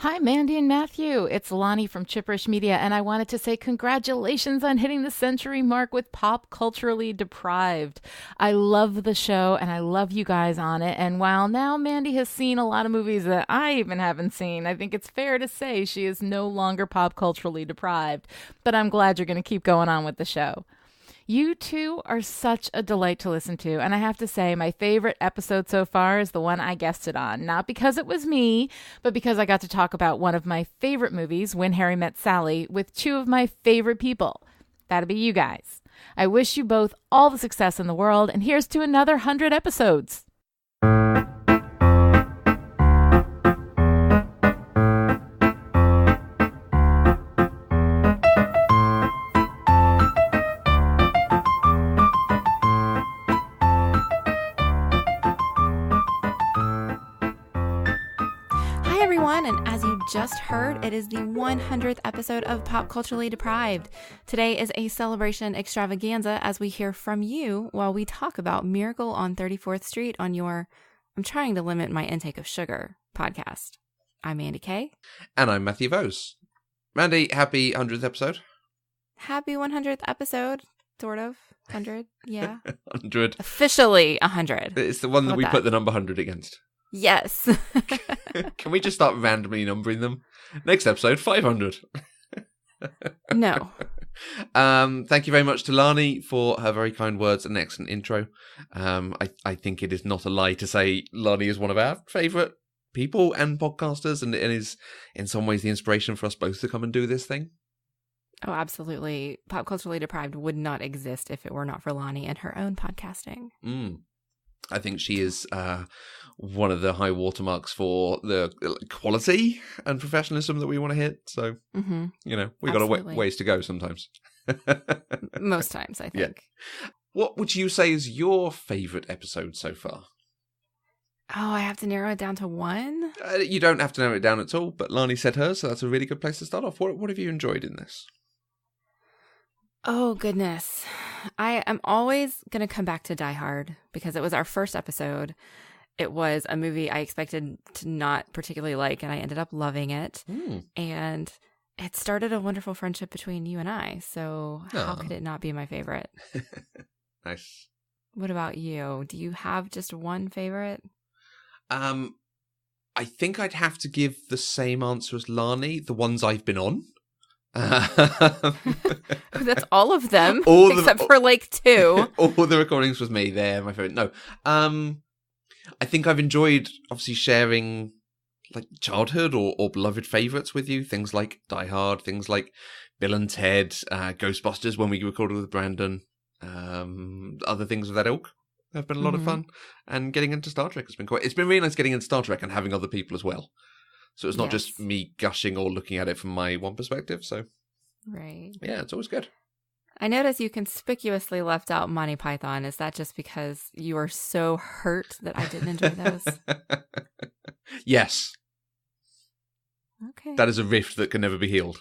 Hi, Mandy and Matthew. It's Lonnie from Chipperish Media, and I wanted to say congratulations on hitting the century mark with Pop Culturally Deprived. I love the show, and I love you guys on it. And while now Mandy has seen a lot of movies that I even haven't seen, I think it's fair to say she is no longer pop culturally deprived. But I'm glad you're going to keep going on with the show. You two are such a delight to listen to, and I have to say my favorite episode so far is the one I guested on. Not because it was me, but because I got to talk about one of my favorite movies, When Harry Met Sally, with two of my favorite people. That'll be you guys. I wish you both all the success in the world, and here's to another 100 episodes. And as you just heard, it is the 100th episode of Pop Culturally Deprived. Today is a celebration extravaganza as we hear from you while we talk about Miracle on 34th Street on your I'm Trying to Limit My Intake of Sugar podcast. I'm Mandy Kay. And I'm Matthew Vose. Mandy, happy 100th episode. Happy 100th episode, sort of. 100, yeah. 100. Officially 100. It's the one that we put the number 100 against. Yes. Can we just start randomly numbering them? Next episode, 500. No. Thank you very much to Lani for her very kind words and excellent intro. I think it is not a lie to say Lani is one of our favourite people and podcasters and is in some ways the inspiration for us both to come and do this thing. Oh, absolutely. Pop Culturally Deprived would not exist if it were not for Lani and her own podcasting. I think she is one of the high watermarks for the quality and professionalism that we want to hit. So, we've got a ways to go sometimes. Most times, I think. Yeah. What would you say is your favourite episode so far? Oh, I have to narrow it down to one? You don't have to narrow it down at all, but Lani said hers, so that's a really good place to start off. What have you enjoyed in this? Oh, goodness. I am always going to come back to Die Hard because it was our first episode. It was a movie I expected to not particularly like, and I ended up loving it. And it started a wonderful friendship between you and I, so how could it not be my favorite? Nice. What about you? Do you have just one favorite? I think I'd have to give the same answer as Lani, the ones I've been on. That's all of them, except for like two. All the recordings with me, they're my favorite. No, I think I've enjoyed obviously sharing like childhood or beloved favorites with you. Things like Die Hard, things like Bill and Ted, Ghostbusters when we recorded with Brandon, other things of that ilk have been a lot of fun. And getting into Star Trek has been it's been really nice getting into Star Trek and having other people as well. So it's not just me gushing or looking at it from my one perspective. So, right. Yeah, it's always good. I notice you conspicuously left out Monty Python. Is that just because you are so hurt that I didn't enjoy those? Yes. Okay. That is a rift that can never be healed.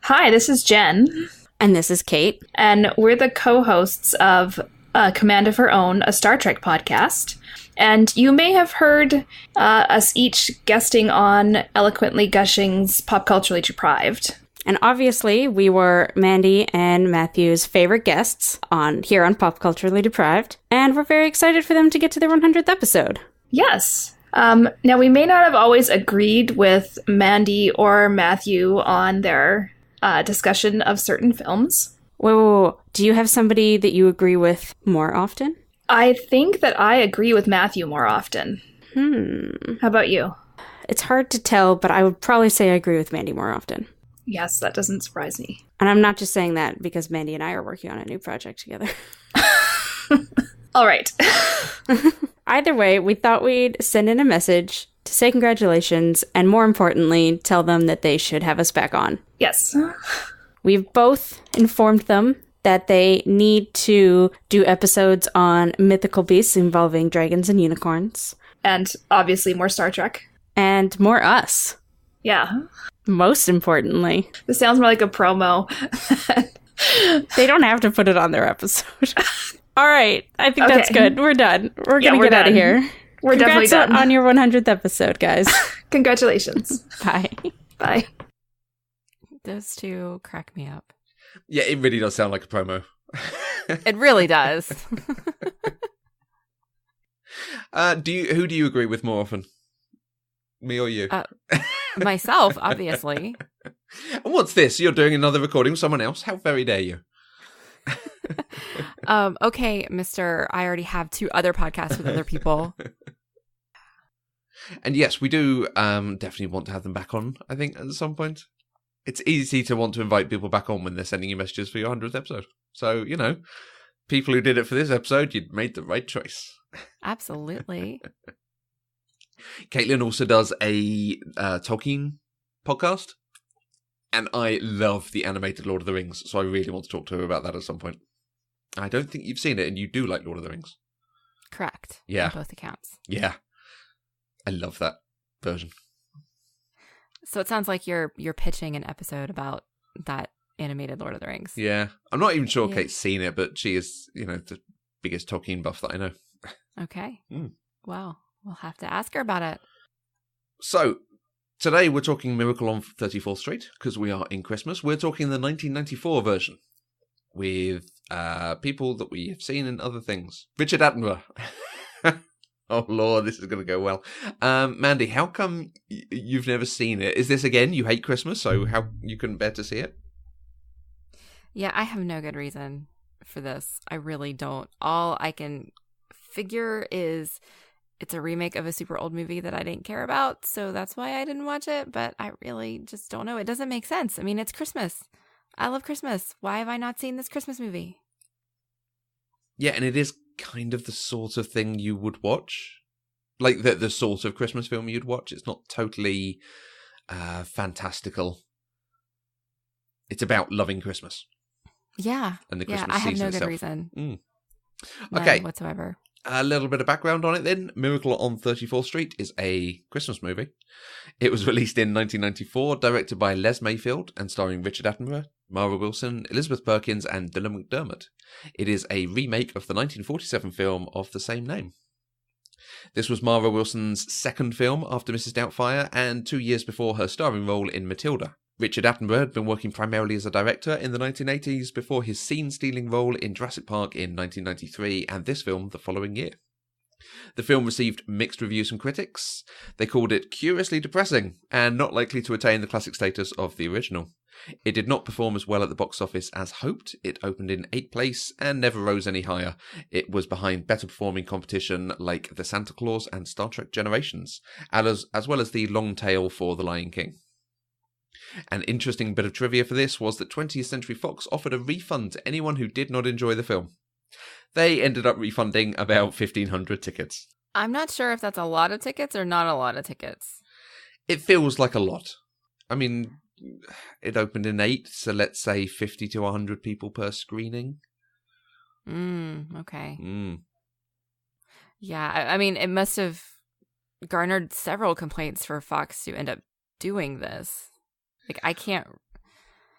Hi, this is Jen. And this is Kate. And we're the co-hosts of Command of Her Own, a Star Trek podcast. And you may have heard us each guesting on Eloquently Gushing's Pop Culturally Deprived. And obviously, we were Mandy and Matthew's favorite guests here on Pop Culturally Deprived. And we're very excited for them to get to their 100th episode. Yes. Now, we may not have always agreed with Mandy or Matthew on their discussion of certain films. Whoa. Do you have somebody that you agree with more often? I think that I agree with Matthew more often. How about you? It's hard to tell, but I would probably say I agree with Mandy more often. Yes, that doesn't surprise me. And I'm not just saying that because Mandy and I are working on a new project together. All right. Either way, we thought we'd send in a message to say congratulations and, more importantly, tell them that they should have us back on. Yes. We've both informed them that they need to do episodes on mythical beasts involving dragons and unicorns. And obviously more Star Trek. And more us. Yeah. Most importantly. This sounds more like a promo. They don't have to put it on their episode. All right. I think that's good. We're done. We're going to get out of here. We're definitely Congrats done. on your 100th episode, guys. Congratulations. Bye. Bye. Those two crack me up. Yeah, it really does sound like a promo. It really does. Who do you agree with more often? Me or you? Myself, obviously. And what's this? You're doing another recording with someone else? How very dare you? Okay, Mr. I already have 2 other podcasts with other people. And yes, we do definitely want to have them back on, I think, at some point. It's easy to want to invite people back on when they're sending you messages for your 100th episode. So, people who did it for this episode, you'd made the right choice. Absolutely. Caitlin also does a Tolkien podcast. And I love the animated Lord of the Rings, so I really want to talk to her about that at some point. I don't think you've seen it, and you do like Lord of the Rings. Correct. Yeah. On both accounts. Yeah. I love that version. So it sounds like you're pitching an episode about that animated Lord of the Rings. Yeah. I'm not even sure Yeah. Kate's seen it, but she is, the biggest Tolkien buff that I know. Okay. Mm. Well, we'll have to ask her about it. So, today we're talking Miracle on 34th Street, because we are in Christmas. We're talking the 1994 version, with people that we have seen in other things. Richard Attenborough. Oh, Lord, this is going to go well. Mandy, how come you've never seen it? Is this, again, you hate Christmas, so how you couldn't bear to see it? Yeah, I have no good reason for this. I really don't. All I can figure is it's a remake of a super old movie that I didn't care about, so that's why I didn't watch it, but I really just don't know. It doesn't make sense. I mean, it's Christmas. I love Christmas. Why have I not seen this Christmas movie? Yeah, and it is kind of the sort of thing you would watch. Like the sort of Christmas film you'd watch. It's not totally fantastical. It's about loving Christmas. Yeah. And the Yeah, Christmas I have season no good itself. reason. Mm. None Okay. whatsoever. A little bit of background on it then. Miracle on 34th Street is a Christmas movie. It was released in 1994, directed by Les Mayfield and starring Richard Attenborough, Mara Wilson, Elizabeth Perkins, and Dylan McDermott. It is a remake of the 1947 film of the same name. This was Mara Wilson's second film after Mrs. Doubtfire and 2 years before her starring role in Matilda. Richard Attenborough had been working primarily as a director in the 1980s before his scene-stealing role in Jurassic Park in 1993 and this film the following year. The film received mixed reviews from critics. They called it curiously depressing and not likely to attain the classic status of the original. It did not perform as well at the box office as hoped. It opened in 8th place and never rose any higher. It was behind better performing competition like The Santa Claus and Star Trek Generations, as well as the long tail for The Lion King. An interesting bit of trivia for this was that 20th Century Fox offered a refund to anyone who did not enjoy the film. They ended up refunding about 1,500 tickets. I'm not sure if that's a lot of tickets or not a lot of tickets. It feels like a lot. I mean, it opened in 8, so let's say 50 to 100 people per screening. Okay. Mm. Yeah, I mean, it must have garnered several complaints for Fox to end up doing this. Like, I can't...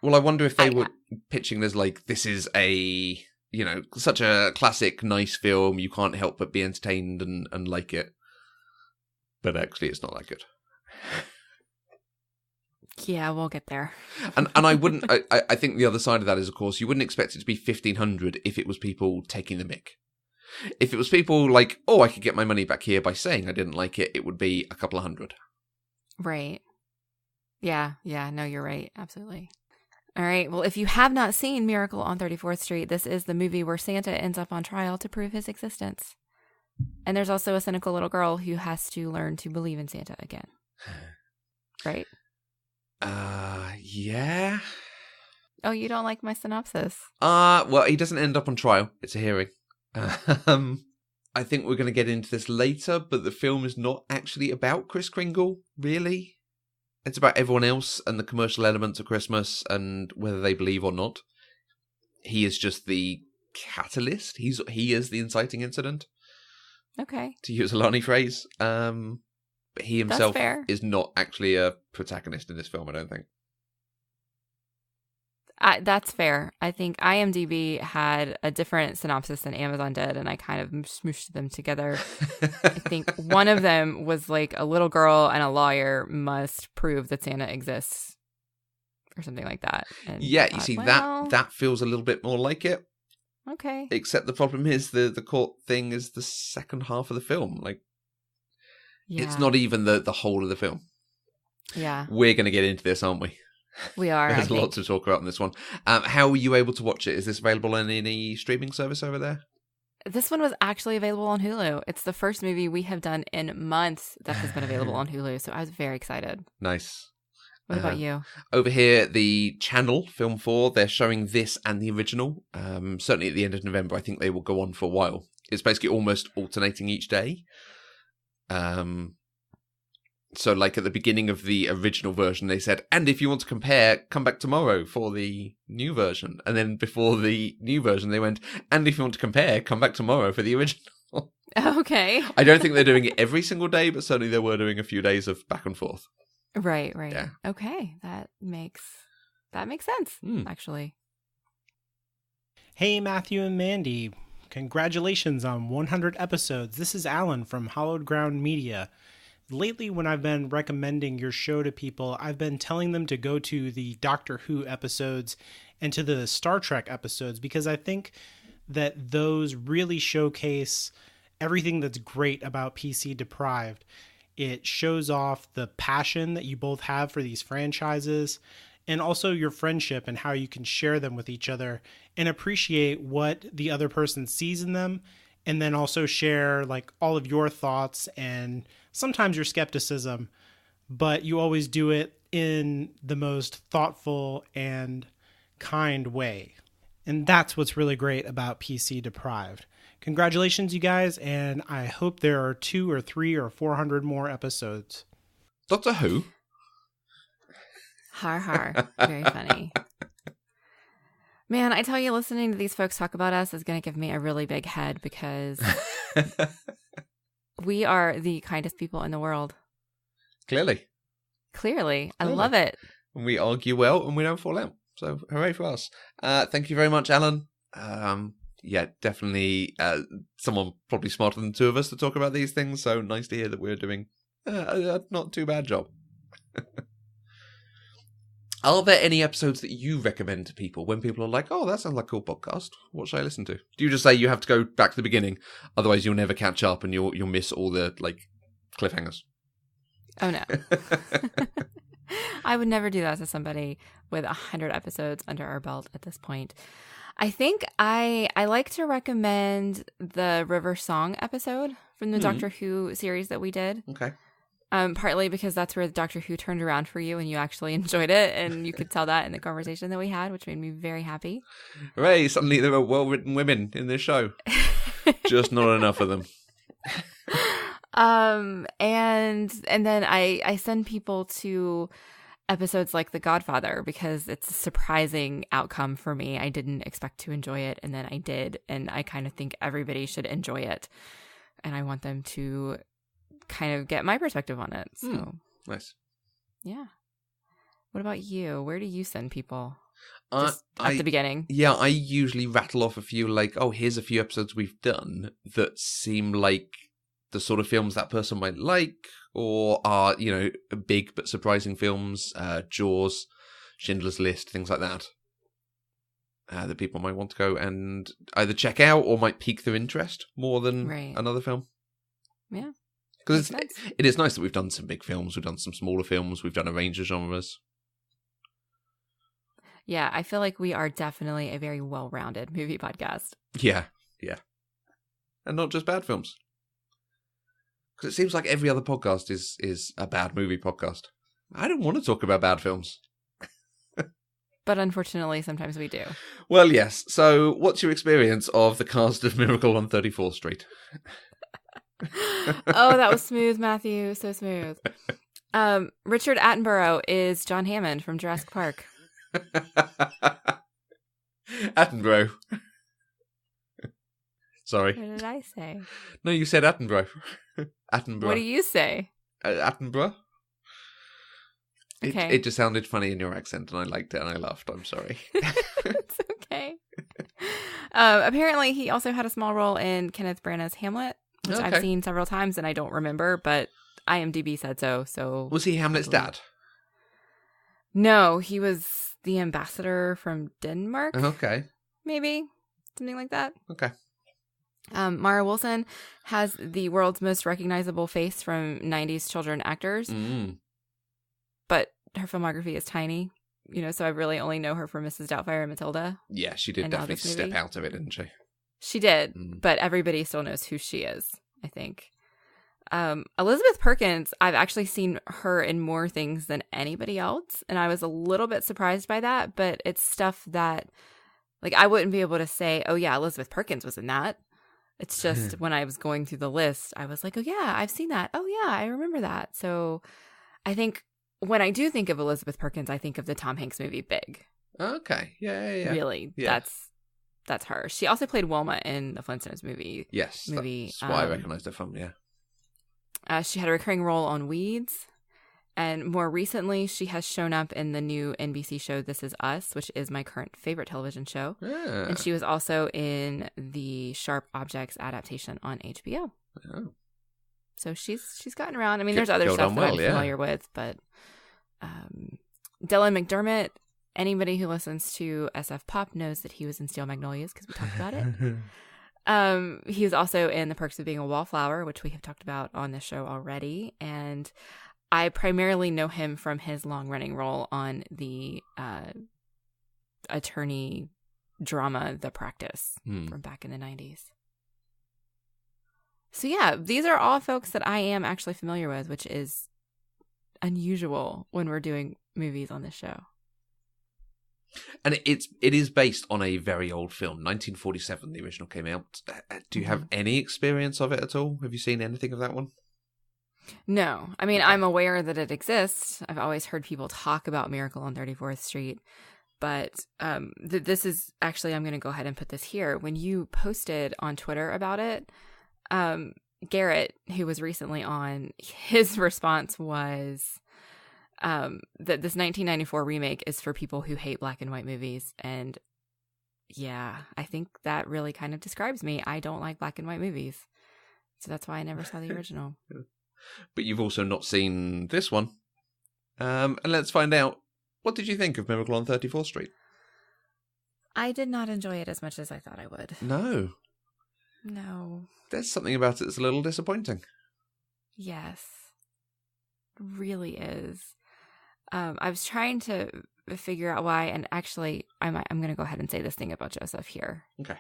Well, I wonder if they were pitching this like, this is a, such a classic, nice film, you can't help but be entertained and like it. But actually, it's not that good. Yeah, we'll get there. And I wouldn't, I think the other side of that is, of course, you wouldn't expect it to be 1,500 if it was people taking the mick. If it was people like, oh, I could get my money back here by saying I didn't like it, it would be a couple of hundred. Right. Yeah, no, you're right. Absolutely. All right. Well, if you have not seen Miracle on 34th Street, this is the movie where Santa ends up on trial to prove his existence. And there's also a cynical little girl who has to learn to believe in Santa again. Right? Yeah. Oh, you don't like my synopsis? Well, he doesn't end up on trial. It's a hearing. I think we're going to get into this later, but the film is not actually about Kris Kringle, really. It's about everyone else and the commercial elements of Christmas and whether they believe or not. He is just the catalyst. He is the inciting incident. Okay. To use a Lonnie phrase. But he himself fair. is not actually a protagonist in this film, I don't think. That's fair. I think IMDb had a different synopsis than Amazon did, and I kind of smooshed them together. I think one of them was like a little girl and a lawyer must prove that Santa exists, or something like that. And Yeah, you see, that feels a little bit more like it. Okay. Except the problem is the court thing is the second half of the film. Like, it's not even the whole of the film. Yeah. We're going to get into this, aren't we? We are. There's lots to talk about in this one. How were you able to watch it? Is this available on any streaming service over there? This one was actually available on Hulu. It's the first movie we have done in months that has been available on Hulu, so I was very excited. Nice. What about you? Over here, the channel, Film 4, they're showing this and the original. Certainly at the end of November, I think they will go on for a while. It's basically almost alternating each day. So, like, at the beginning of the original version, they said, and if you want to compare, come back tomorrow for the new version. And then before the new version, they went, and if you want to compare, come back tomorrow for the original. Okay. I don't think they're doing it every single day, but certainly they were doing a few days of back and forth. Right. Yeah. Okay. That makes sense, actually. Hey, Matthew and Mandy. Congratulations on 100 episodes. This is Alan from Hallowed Ground Media. Lately, when I've been recommending your show to people, I've been telling them to go to the Doctor Who episodes and to the Star Trek episodes because I think that those really showcase everything that's great about PC Deprived. It shows off the passion that you both have for these franchises and also your friendship and how you can share them with each other and appreciate what the other person sees in them, and then also share like all of your thoughts and sometimes your skepticism, but you always do it in the most thoughtful and kind way. And that's what's really great about PC Deprived. Congratulations, you guys, and I hope there are 2 or 3 or 400 more episodes. Doctor Who? Har har. Very funny. Man, I tell you, listening to these folks talk about us is going to give me a really big head because we are the kindest people in the world. Clearly. I love it. And we argue well and we don't fall out. So hooray for us. Thank you very much, Alan. Yeah, definitely someone probably smarter than the two of us to talk about these things. So nice to hear that we're doing a not too bad job. Are there any episodes that you recommend to people when people are like, oh, that sounds like a cool podcast. What should I listen to? Do you just say you have to go back to the beginning? Otherwise, you'll never catch up and you'll miss all the like cliffhangers. Oh, no. I would never do that to somebody with 100 episodes under our belt at this point. I think I like to recommend the River Song episode from the Doctor Who series that we did. Okay. Partly because that's where Doctor Who turned around for you and you actually enjoyed it, and you could tell that in the conversation that we had, which made me very happy. Hooray, suddenly there are well-written women in this show. Just not enough of them. And then I send people to episodes like The Godfather because it's a surprising outcome for me. I didn't expect to enjoy it, and then I did, and I kind of think everybody should enjoy it, and I want them to kind of get my perspective on it. So nice. Yeah. What about you? Where do you send people? Just at the beginning. Yeah, I usually rattle off a few like, oh, here's a few episodes we've done that seem like the sort of films that person might like, or are, you know, big but surprising films, Jaws, Schindler's List, things like that. That people might want to go and either check out or might pique their interest more than another film. Yeah. Because it is nice that we've done some big films, we've done some smaller films, we've done a range of genres. Yeah, I feel like we are definitely a very well-rounded movie podcast. Yeah. And not just bad films. Because it seems like every other podcast is a bad movie podcast. I don't want to talk about bad films. But unfortunately, sometimes we do. Well, yes. So what's your experience of the cast of Miracle on 34th Street? Oh, that was smooth, Matthew. So smooth. Richard Attenborough is John Hammond from Jurassic Park. Attenborough. Sorry. What did I say? No, you said Attenborough. Attenborough. What do you say? Attenborough? Okay. It just sounded funny in your accent, and I liked it, and I laughed. I'm sorry. It's okay. Apparently, he also had a small role in Kenneth Branagh's Hamlet, which I've seen several times, and I don't remember, but IMDb said so. So was he Hamlet's dad? No, he was the ambassador from Denmark. Okay. Maybe something like that. Okay. Mara Wilson has the world's most recognizable face from 90s children actors, but her filmography is tiny, so I really only know her from Mrs. Doubtfire and Matilda. Yeah, she did definitely step out of it, didn't she? She did, but everybody still knows who she is, I think. Elizabeth Perkins, I've actually seen her in more things than anybody else, and I was a little bit surprised by that, but it's stuff that, like, I wouldn't be able to say, oh yeah, Elizabeth Perkins was in that. It's just when I was going through the list, I was like, oh yeah, I've seen that. Oh yeah, I remember that. So I think when I do think of Elizabeth Perkins, I think of the Tom Hanks movie Big. Okay. Yeah. Really, yeah. that's her. She also played Wilma in the Flintstones movie. Yes, that's why I recognized her from, yeah. She had a recurring role on Weeds. And more recently, she has shown up in the new NBC show This Is Us, which is my current favorite television show. Yeah. And she was also in the Sharp Objects adaptation on HBO. Oh. So she's gotten around. I mean, there's other stuff that I'm familiar with, but Dylan McDermott, anybody who listens to SF Pop knows that he was in Steel Magnolias because we talked about it. He was also in The Perks of Being a Wallflower, which we have talked about on this show already. And I primarily know him from his long-running role on the attorney drama The Practice from back in the 90s. So yeah, these are all folks that I am actually familiar with, which is unusual when we're doing movies on this show. And it is based on a very old film, 1947. The original came out. Do you have any experience of it at all? Have you seen anything of that one? No. I mean, I'm aware that it exists. I've always heard people talk about Miracle on 34th Street. But this is actually, I'm going to go ahead and put this here. When you posted on Twitter about it, Garrett, who was recently on, his response was that this 1994 remake is for people who hate black and white movies. And yeah, I think that really kind of describes me. I don't like black and white movies. So that's why I never saw the original. But you've also not seen this one. And let's find out, what did you think of Miracle on 34th Street? I did not enjoy it as much as I thought I would. No. There's something about it that's a little disappointing. Yes. Really is. I was trying to figure out why, and actually, I'm going to go ahead and say this thing about Joseph here. Okay.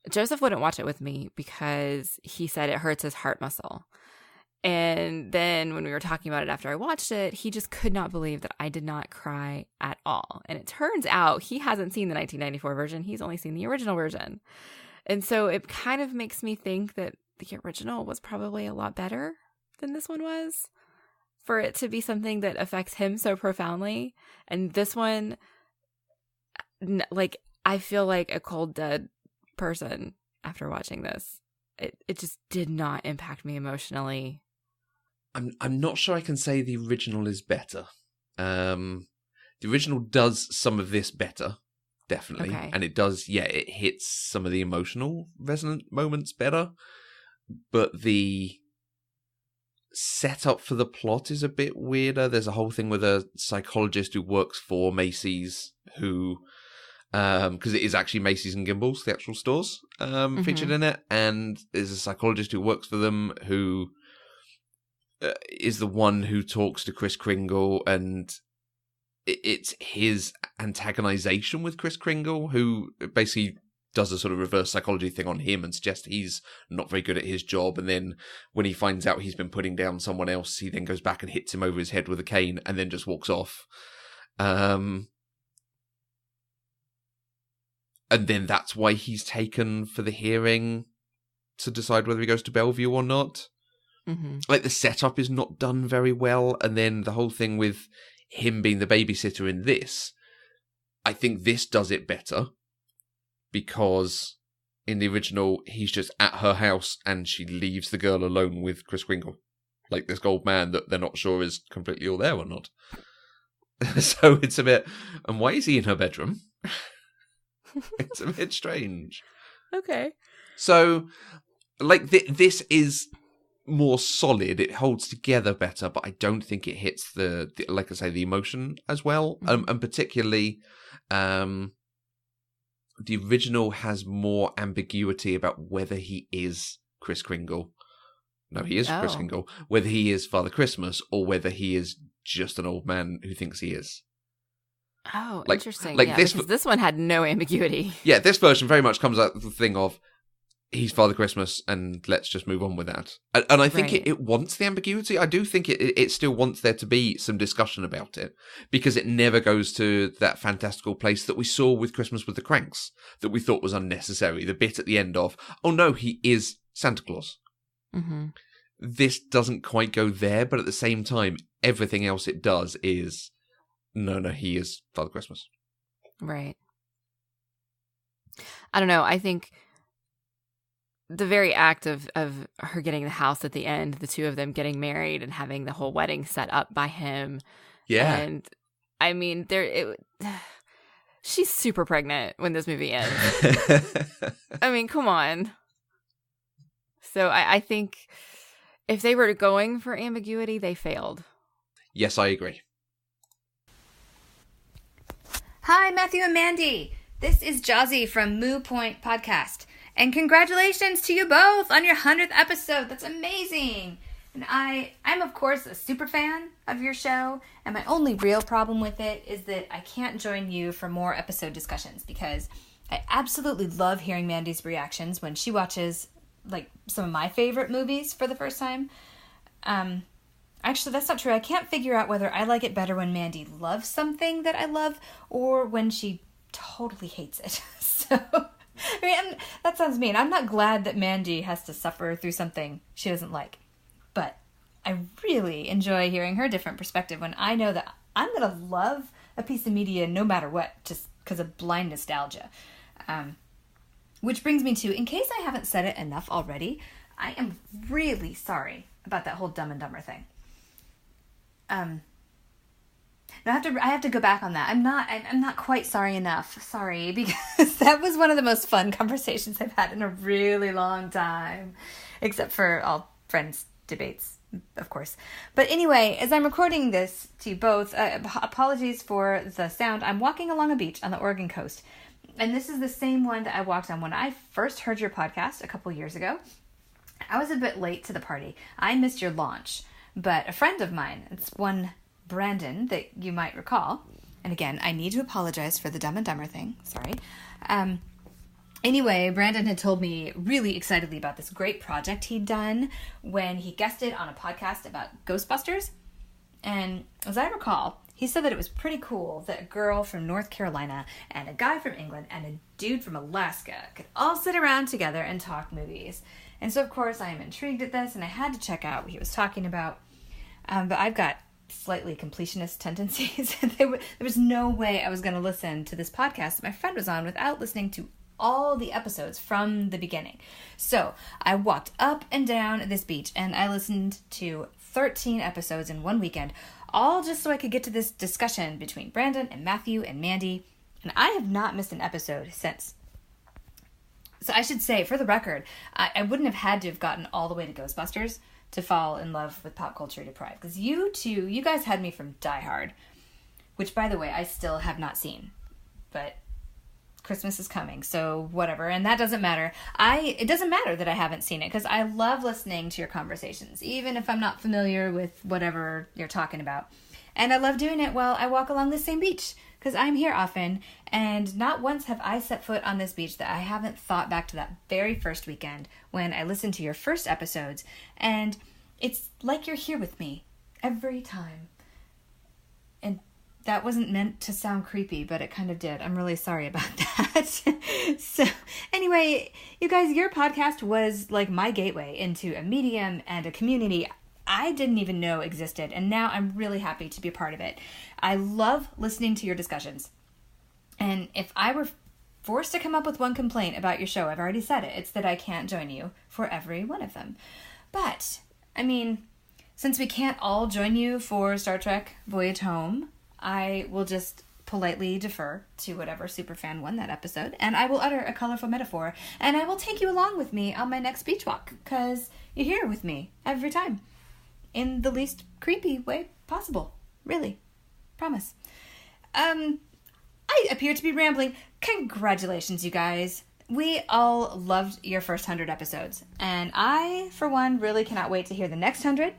Joseph wouldn't watch it with me because he said it hurts his heart muscle. And then when we were talking about it after I watched it, he just could not believe that I did not cry at all. And it turns out he hasn't seen the 1994 version. He's only seen the original version. And so it kind of makes me think that the original was probably a lot better than this one was, for it to be something that affects him so profoundly. And this one, like, I feel like a cold, dead person after watching this. It just did not impact me emotionally. I'm not sure I can say the original is better. The original does some of this better, definitely. Okay. And it does, it hits some of the emotional resonant moments better. But the setup for the plot is a bit weirder. There's a whole thing with a psychologist who works for Macy's who... because it is actually Macy's and Gimbel's, the actual stores, featured in it. And there's a psychologist who works for them who is the one who talks to Kris Kringle, and it's his antagonization with Kris Kringle, who basically does a sort of reverse psychology thing on him and suggests he's not very good at his job. And then when he finds out he's been putting down someone else, he then goes back and hits him over his head with a cane and then just walks off. And then that's why he's taken for the hearing to decide whether he goes to Bellevue or not. Mm-hmm. Like, the setup is not done very well. And then the whole thing with him being the babysitter in this, I think this does it better. Because in the original, he's just at her house and she leaves the girl alone with Kris Kringle. like this gold man that they're not sure is completely all there or not. So it's a bit, and why is he in her bedroom? It's a bit strange. Okay. So, like, this is more solid. It holds together better, but I don't think it hits the like I say, the emotion as well. And particularly, the original has more ambiguity about whether he is Kris Kringle. No, he is Kris Kringle. Whether he is Father Christmas or whether he is just an old man who thinks he is. Oh, Like- interesting. like yeah, this- because this one had no ambiguity. Yeah, this version very much comes out of the thing of he's Father Christmas and let's just move on with that. And I think Right. it wants the ambiguity. I do think it still wants there to be some discussion about it because it never goes to that fantastical place that we saw with Christmas with the Cranks that we thought was unnecessary. The bit at the end of, oh no, he is Santa Claus. Mm-hmm. This doesn't quite go there, but at the same time, everything else it does is, no, he is Father Christmas. Right. I don't know. I think the very act of her getting the house at the end, the two of them getting married and having the whole wedding set up by him. Yeah. And I mean, she's super pregnant when this movie ends. I mean, come on. So I think if they were going for ambiguity, they failed. Yes, I agree. Hi, Matthew and Mandy. This is Jazzy from Moo Point Podcast. And congratulations to you both on your 100th episode. That's amazing. And I'm, of course, a super fan of your show. And my only real problem with it is that I can't join you for more episode discussions because I absolutely love hearing Mandy's reactions when she watches, like, some of my favorite movies for the first time. Actually, that's not true. I can't figure out whether I like it better when Mandy loves something that I love or when she totally hates it. So, I mean, that sounds mean. I'm not glad that Mandy has to suffer through something she doesn't like. But I really enjoy hearing her different perspective when I know that I'm going to love a piece of media no matter what, just because of blind nostalgia. Which brings me to, in case I haven't said it enough already, I am really sorry about that whole Dumb and Dumber thing. No, I have to go back on that. I'm not quite sorry enough. Sorry, because that was one of the most fun conversations I've had in a really long time, except for all friends debates, of course. But anyway, as I'm recording this to you both, apologies for the sound. I'm walking along a beach on the Oregon coast, and this is the same one that I walked on when I first heard your podcast a couple years ago. I was a bit late to the party. I missed your launch. But a friend of mine, it's one Brandon that you might recall, and again, I need to apologize for the Dumb and Dumber thing, sorry. Anyway, Brandon had told me really excitedly about this great project he'd done when he guested on a podcast about Ghostbusters. And as I recall, he said that it was pretty cool that a girl from North Carolina and a guy from England and a dude from Alaska could all sit around together and talk movies. And so, of course, I am intrigued at this, and I had to check out what he was talking about. But I've got slightly completionist tendencies. There was no way I was going to listen to this podcast that my friend was on without listening to all the episodes from the beginning. So I walked up and down this beach, and I listened to 13 episodes in one weekend, all just so I could get to this discussion between Brandon and Matthew and Mandy. And I have not missed an episode since. So I should say, for the record, I wouldn't have had to have gotten all the way to Ghostbusters to fall in love with Pop Culture Deprived. Because you guys had me from Die Hard, which, by the way, I still have not seen. But Christmas is coming, so whatever. And that doesn't matter. It doesn't matter that I haven't seen it, because I love listening to your conversations, even if I'm not familiar with whatever you're talking about. And I love doing it while I walk along the same beach, because I'm here often, and not once have I set foot on this beach that I haven't thought back to that very first weekend when I listened to your first episodes, and it's like you're here with me every time. And that wasn't meant to sound creepy, but it kind of did. I'm really sorry about that. So anyway, you guys, your podcast was like my gateway into a medium and a community I didn't even know existed, and now I'm really happy to be a part of it. I love listening to your discussions. And if I were forced to come up with one complaint about your show, I've already said it. It's that I can't join you for every one of them. But, I mean, since we can't all join you for Star Trek Voyage Home, I will just politely defer to whatever superfan won that episode, and I will utter a colorful metaphor, and I will take you along with me on my next beach walk, because you're here with me every time, in the least creepy way possible. Really. Promise. I appear to be rambling. Congratulations, you guys. We all loved your first 100 episodes, and I, for one, really cannot wait to hear the next 100.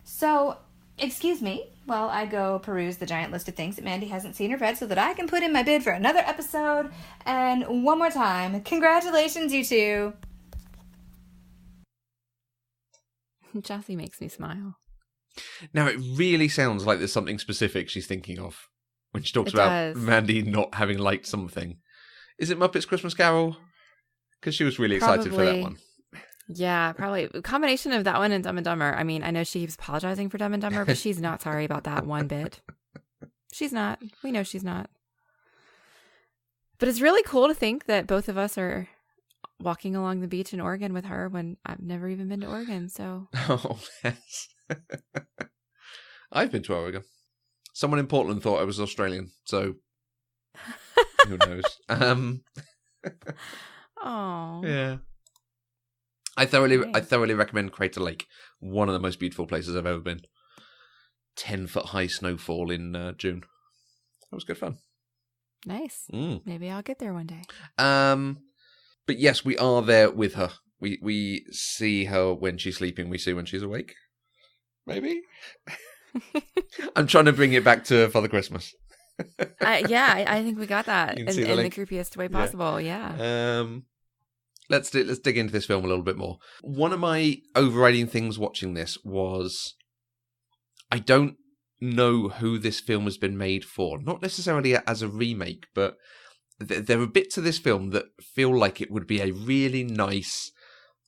So, excuse me while I go peruse the giant list of things that Mandi hasn't seen or read so that I can put in my bid for another episode. And one more time, congratulations, you two. Jessie makes me smile. Now, it really sounds like there's something specific she's thinking of when she talks It about does. Mandi not having liked something. Is it Muppets Christmas Carol? Because she was really excited for that Probably. one. Yeah, probably a combination of that one and Dumb and Dumber. I mean, I know she keeps apologizing for Dumb and Dumber, but she's not sorry about that one bit. She's not. We know she's not. But it's really cool to think that both of us are walking along the beach in Oregon with her when I've never even been to Oregon. So Oh, yes. I've been to Oregon. Someone in Portland thought I was Australian, so who knows? oh, Yeah. I thoroughly recommend Crater Lake. One of the most beautiful places I've ever been. 10-foot high snowfall in June. That was good fun. nice. Mm. Maybe I'll get there one day. But yes, we are there with her. We see her when she's sleeping. We see when she's awake. Maybe. I'm trying to bring it back to Father Christmas. I think we got that You in can see the the link. creepiest way possible. Yeah. Let's dig into this film a little bit more. One of my overriding things watching this was I don't know who this film has been made for. Not necessarily as a remake, but there are bits of this film that feel like it would be a really nice,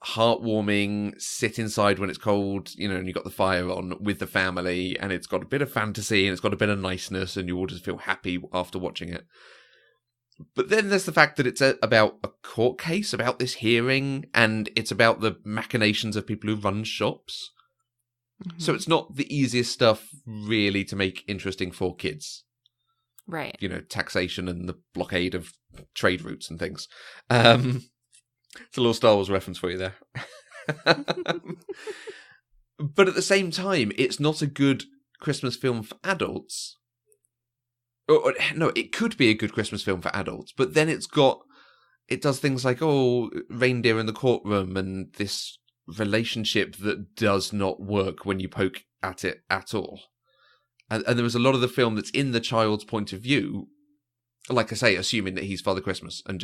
heartwarming sit inside when it's cold, and you've got the fire on with the family, and it's got a bit of fantasy and it's got a bit of niceness, and you all just feel happy after watching it. But then there's the fact that it's about a court case, about this hearing, and it's about the machinations of people who run shops. Mm-hmm. So it's not the easiest stuff, really, to make interesting for kids. Right. Taxation and the blockade of trade routes and things. It's a little Star Wars reference for you there. But at the same time, it's not a good Christmas film for adults. No, it could be a good Christmas film for adults, but then it does things like, reindeer in the courtroom and this relationship that does not work when you poke at it at all. And there was a lot of the film that's in the child's point of view, like I say, assuming that he's Father Christmas, and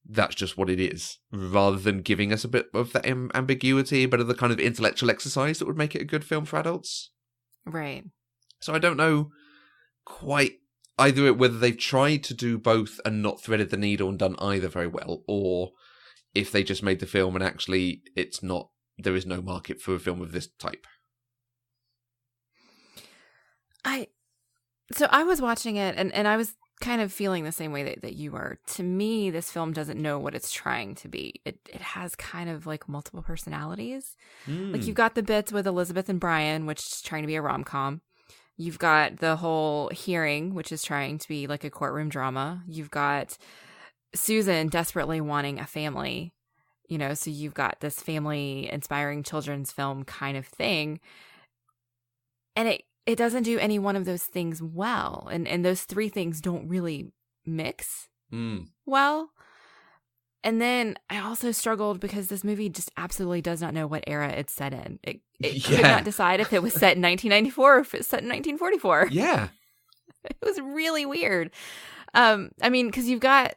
that's just what it is, rather than giving us a bit of that ambiguity, but of the kind of intellectual exercise that would make it a good film for adults. Right. So I don't know quite either whether they've tried to do both and not threaded the needle and done either very well, or if they just made the film and actually there is no market for a film of this type. So I was watching it and I was kind of feeling the same way that you were. To me, this film doesn't know what it's trying to be. It has kind of like multiple personalities. Like you've got the bits with Elizabeth and Brian, which is trying to be a rom-com. You've got the whole hearing, which is trying to be like a courtroom drama. You've got Susan desperately wanting a family, so you've got this family inspiring children's film kind of thing. And it doesn't do any one of those things well. And those three things don't really mix well. And then I also struggled because this movie just absolutely does not know what era it's set in. It could not decide if it was set in 1994 or if it's set in 1944. Yeah. It was really weird. Because you've got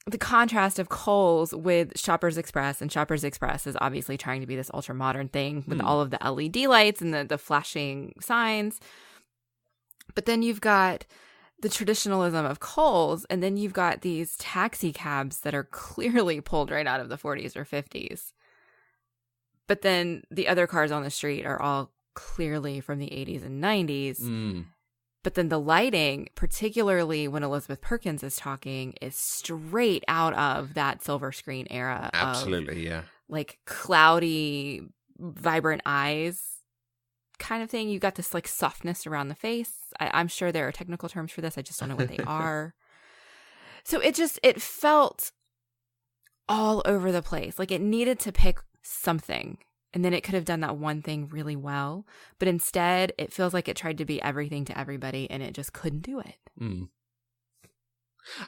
the contrast of Kohl's with Shoppers Express, and Shoppers Express is obviously trying to be this ultra modern thing with all of the LED lights and the flashing signs. But then you've got the traditionalism of Kohl's, and then you've got these taxi cabs that are clearly pulled right out of the 40s or 50s. But then the other cars on the street are all clearly from the 80s and 90s. But then the lighting, particularly when Elizabeth Perkins is talking, is straight out of that silver screen era. Absolutely, yeah. Like cloudy, vibrant eyes kind of thing. You got this like softness around the face. I'm sure there are technical terms for this. I just don't know what they are. So it felt all over the place. Like it needed to pick something, and then it could have done that one thing really well. But instead, it feels like it tried to be everything to everybody, and it just couldn't do it. Mm.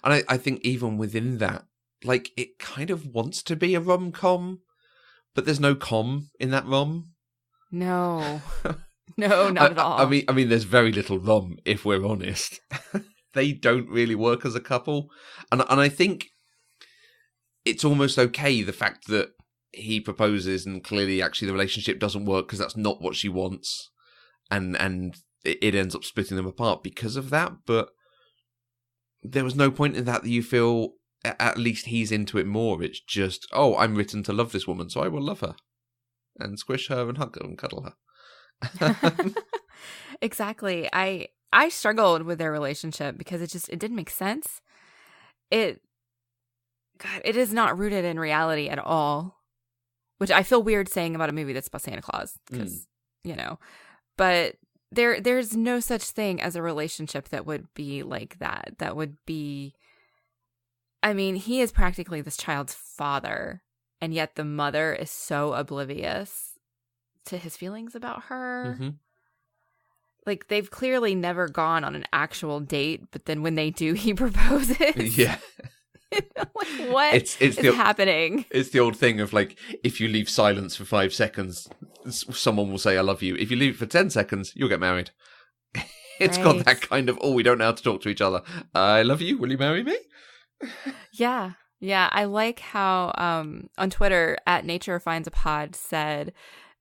And I think even within that, like, it kind of wants to be a rom-com, but there's no com in that rom. No. No, not at all. I mean, there's very little rom, if we're honest. They don't really work as a couple. And I think it's almost okay, the fact that he proposes and clearly actually the relationship doesn't work because that's not what she wants. And it ends up splitting them apart because of that. But there was no point in that you feel at least he's into it more. It's just, oh, I'm written to love this woman, so I will love her and squish her and hug her and cuddle her. Exactly. I struggled with their relationship because it didn't make sense. It is not rooted in reality at all, which I feel weird saying about a movie that's about Santa Claus because, but there's no such thing as a relationship that would be like that. That would be, I mean, he is practically this child's father, and yet the mother is so oblivious to his feelings about her. Mm-hmm. Like, they've clearly never gone on an actual date, but then when they do, he proposes. Yeah. Like, what is happening? It's the old thing of, like, if you leave silence for 5 seconds, someone will say, I love you. If you leave it for 10 seconds, you'll get married. It's got that kind of, we don't know how to talk to each other. I love you. Will you marry me? Yeah. Yeah. I like how on Twitter, @NatureFindsAPod said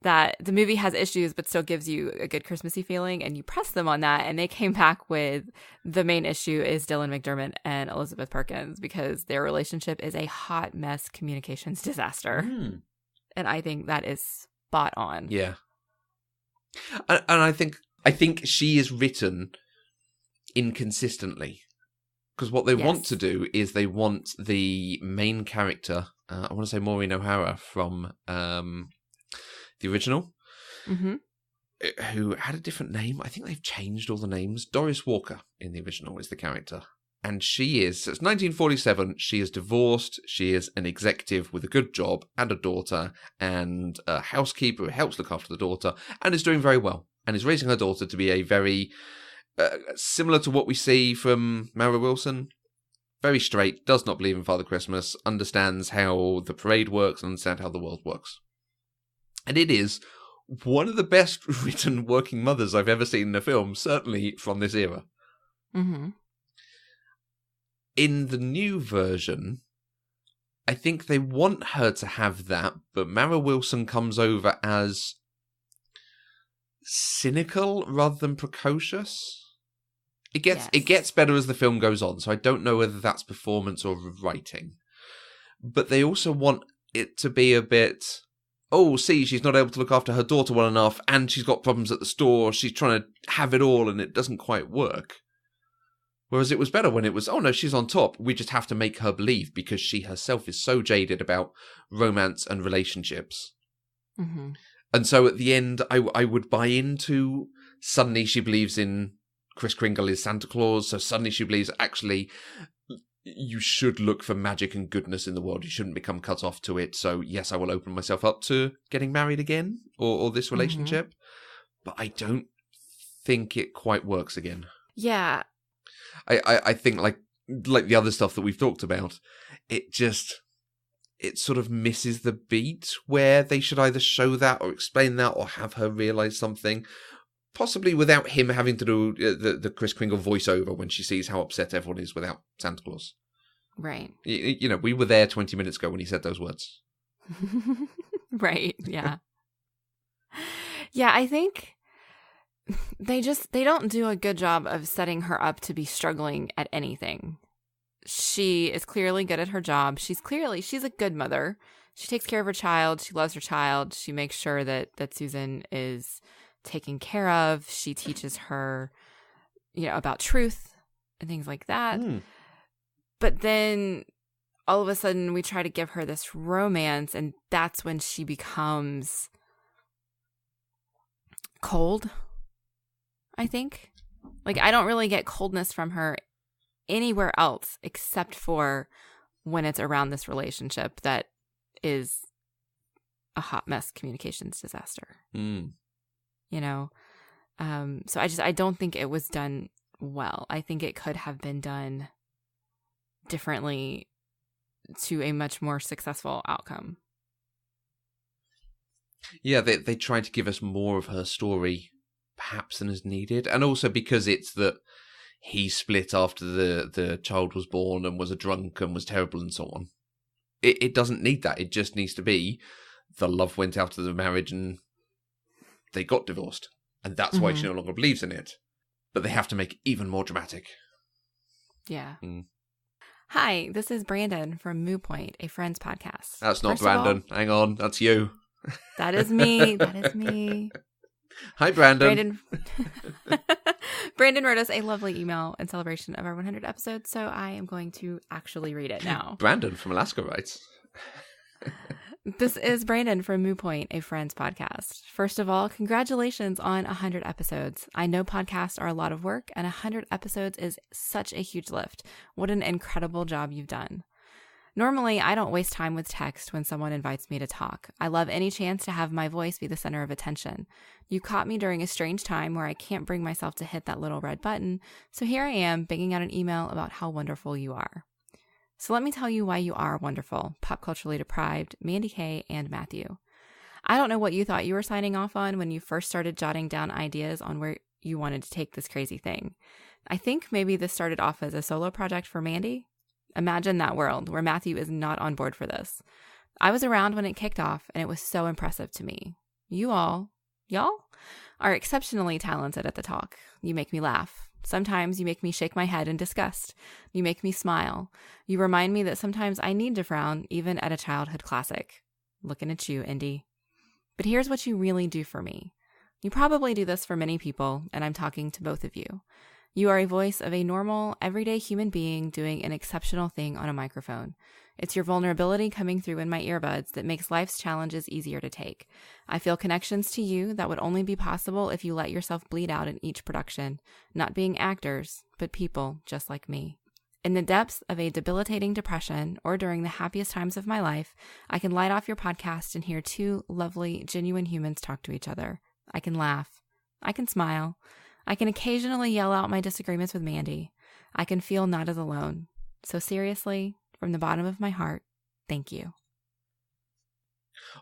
that the movie has issues but still gives you a good Christmassy feeling, and you press them on that, and they came back with the main issue is Dylan McDermott and Elizabeth Perkins, because their relationship is a hot mess communications disaster. And I think that is spot on. Yeah. And I think she is written inconsistently, because what they want to do is they want the main character, I want to say Maureen O'Hara from the original, who had a different name. I think they've changed all the names. Doris Walker in the original is the character. And she is, so it's 1947, she is divorced, she is an executive with a good job and a daughter and a housekeeper who helps look after the daughter and is doing very well and is raising her daughter to be a very, similar to what we see from Mara Wilson, very straight, does not believe in Father Christmas, understands how the parade works and understands how the world works. And it is one of the best written working mothers I've ever seen in a film, certainly from this era. Mm-hmm. In the new version, I think they want her to have that, but Mara Wilson comes over as cynical rather than precocious. It gets better as the film goes on, so I don't know whether that's performance or writing. But they also want it to be a bit, oh, see, she's not able to look after her daughter well enough, and she's got problems at the store, she's trying to have it all, and it doesn't quite work. Whereas it was better when it was, oh no, she's on top, we just have to make her believe, because she herself is so jaded about romance and relationships. Mm-hmm. And so at the end, I would buy into, suddenly she believes in Kris Kringle is Santa Claus, so suddenly she believes, actually, you should look for magic and goodness in the world. You shouldn't become cut off to it. So yes, I will open myself up to getting married again or this relationship. Mm-hmm. But I don't think it quite works again. Yeah. I think like the other stuff that we've talked about, it sort of misses the beat where they should either show that or explain that or have her realize something. Possibly without him having to do the Kris Kringle voiceover when she sees how upset everyone is without Santa Claus. Right. You know, we were there 20 minutes ago when he said those words. Right, yeah. Yeah, I think they don't do a good job of setting her up to be struggling at anything. She is clearly good at her job. She's a good mother. She takes care of her child. She loves her child. She makes sure that Susan is taken care of. She teaches her, about truth and things like that. But then all of a sudden we try to give her this romance, and that's when she becomes cold, I think. Like, I don't really get coldness from her anywhere else except for when it's around this relationship that is a hot mess communications disaster. Mm. You know? So I don't think it was done well. I think it could have been done differently to a much more successful outcome. Yeah, they tried to give us more of her story, perhaps, than is needed. And also because it's that he split after the child was born and was a drunk and was terrible and so on. It doesn't need that. It just needs to be the love went out of the marriage and they got divorced. And that's why she no longer believes in it. But they have to make it even more dramatic. Yeah. Mm. Hi, this is Brandon from Moo Point, a Friends podcast. That's not First of all, Brandon. Hang on, that's you. that is me. That is me. Hi, Brandon. Brandon wrote us a lovely email in celebration of our 100 episodes, so I am going to actually read it now. Brandon from Alaska writes. This is Brandon from Moo Point, a Friends podcast. First of all, congratulations on 100 episodes. I know podcasts are a lot of work, and 100 episodes is such a huge lift. What an incredible job you've done. Normally, I don't waste time with text when someone invites me to talk. I love any chance to have my voice be the center of attention. You caught me during a strange time where I can't bring myself to hit that little red button, so here I am banging out an email about how wonderful you are. So let me tell you why you are wonderful, pop culturally deprived, Mandy K, and Matthew. I don't know what you thought you were signing off on when you first started jotting down ideas on where you wanted to take this crazy thing. I think maybe this started off as a solo project for Mandy. Imagine that world where Matthew is not on board for this. I was around when it kicked off, and it was so impressive to me. Y'all, are exceptionally talented at the talk. You make me laugh. Sometimes you make me shake my head in disgust. You make me smile. You remind me that sometimes I need to frown, even at a childhood classic. Looking at you, Indy. But here's what you really do for me. You probably do this for many people, and I'm talking to both of you. You are a voice of a normal, everyday human being doing an exceptional thing on a microphone. It's your vulnerability coming through in my earbuds that makes life's challenges easier to take. I feel connections to you that would only be possible if you let yourself bleed out in each production, not being actors, but people just like me. In the depths of a debilitating depression or during the happiest times of my life, I can light off your podcast and hear two lovely, genuine humans talk to each other. I can laugh. I can smile. I can occasionally yell out my disagreements with Mandy. I can feel not as alone. So seriously, from the bottom of my heart, thank you.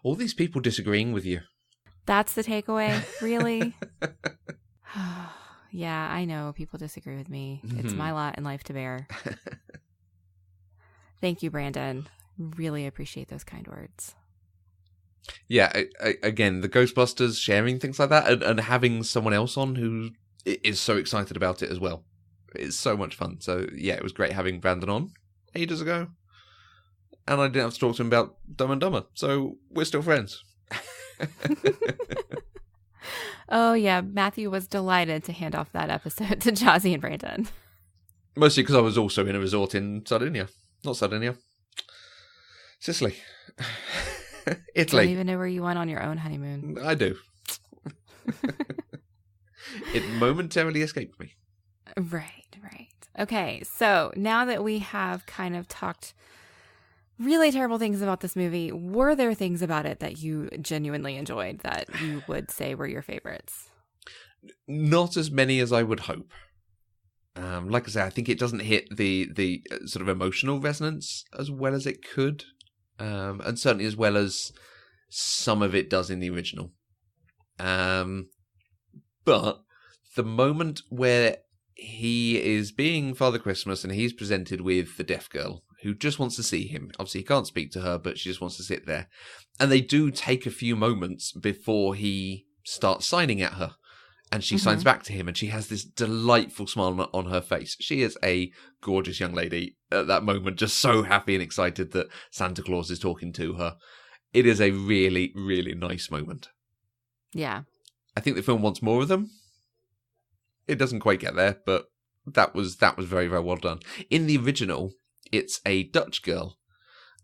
All these people disagreeing with you. That's the takeaway? Really? Yeah, I know people disagree with me. It's my lot in life to bear. Thank you, Brandon. Really appreciate those kind words. Yeah, again, the Ghostbusters sharing things like that and having someone else on who is so excited about it as well. It's so much fun. So, yeah, it was great having Brandon on ages ago. And I didn't have to talk to him about Dumb and Dumber. So, we're still friends. Oh, yeah. Matthew was delighted to hand off that episode to Jazzy and Brandon. Mostly because I was also in a resort in Sardinia. Not Sardinia. Sicily. Italy. I don't even know where you went on your own honeymoon. I do. It momentarily escaped me. Right. Okay, so now that we have kind of talked really terrible things about this movie, were there things about it that you genuinely enjoyed that you would say were your favorites? Not as many as I would hope. Like I say, I think it doesn't hit the sort of emotional resonance as well as it could. And certainly as well as some of it does in the original. But the moment where he is being Father Christmas and he's presented with the deaf girl who just wants to see him. Obviously, he can't speak to her, but she just wants to sit there. And they do take a few moments before he starts signing at her. And she signs back to him, and she has this delightful smile on her face. She is a gorgeous young lady at that moment, just so happy and excited that Santa Claus is talking to her. It is a really, really nice moment. Yeah. I think the film wants more of them. It doesn't quite get there, but that was very, very well done. In the original, it's a Dutch girl,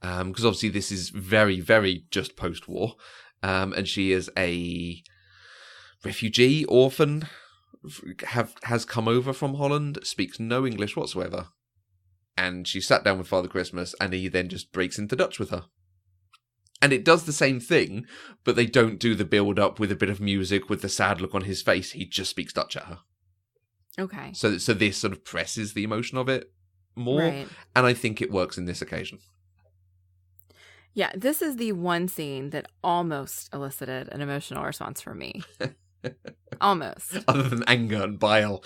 because obviously this is very, very just post-war, and she is a refugee, orphan, has come over from Holland, speaks no English whatsoever. And she sat down with Father Christmas, and he then just breaks into Dutch with her. And it does the same thing, but they don't do the build-up with a bit of music with the sad look on his face. He just speaks Dutch at her. Okay. So this sort of presses the emotion of it more, Right. and I think it works in this occasion. Yeah, this is the one scene that almost elicited an emotional response from me. Almost. Other than anger and bile.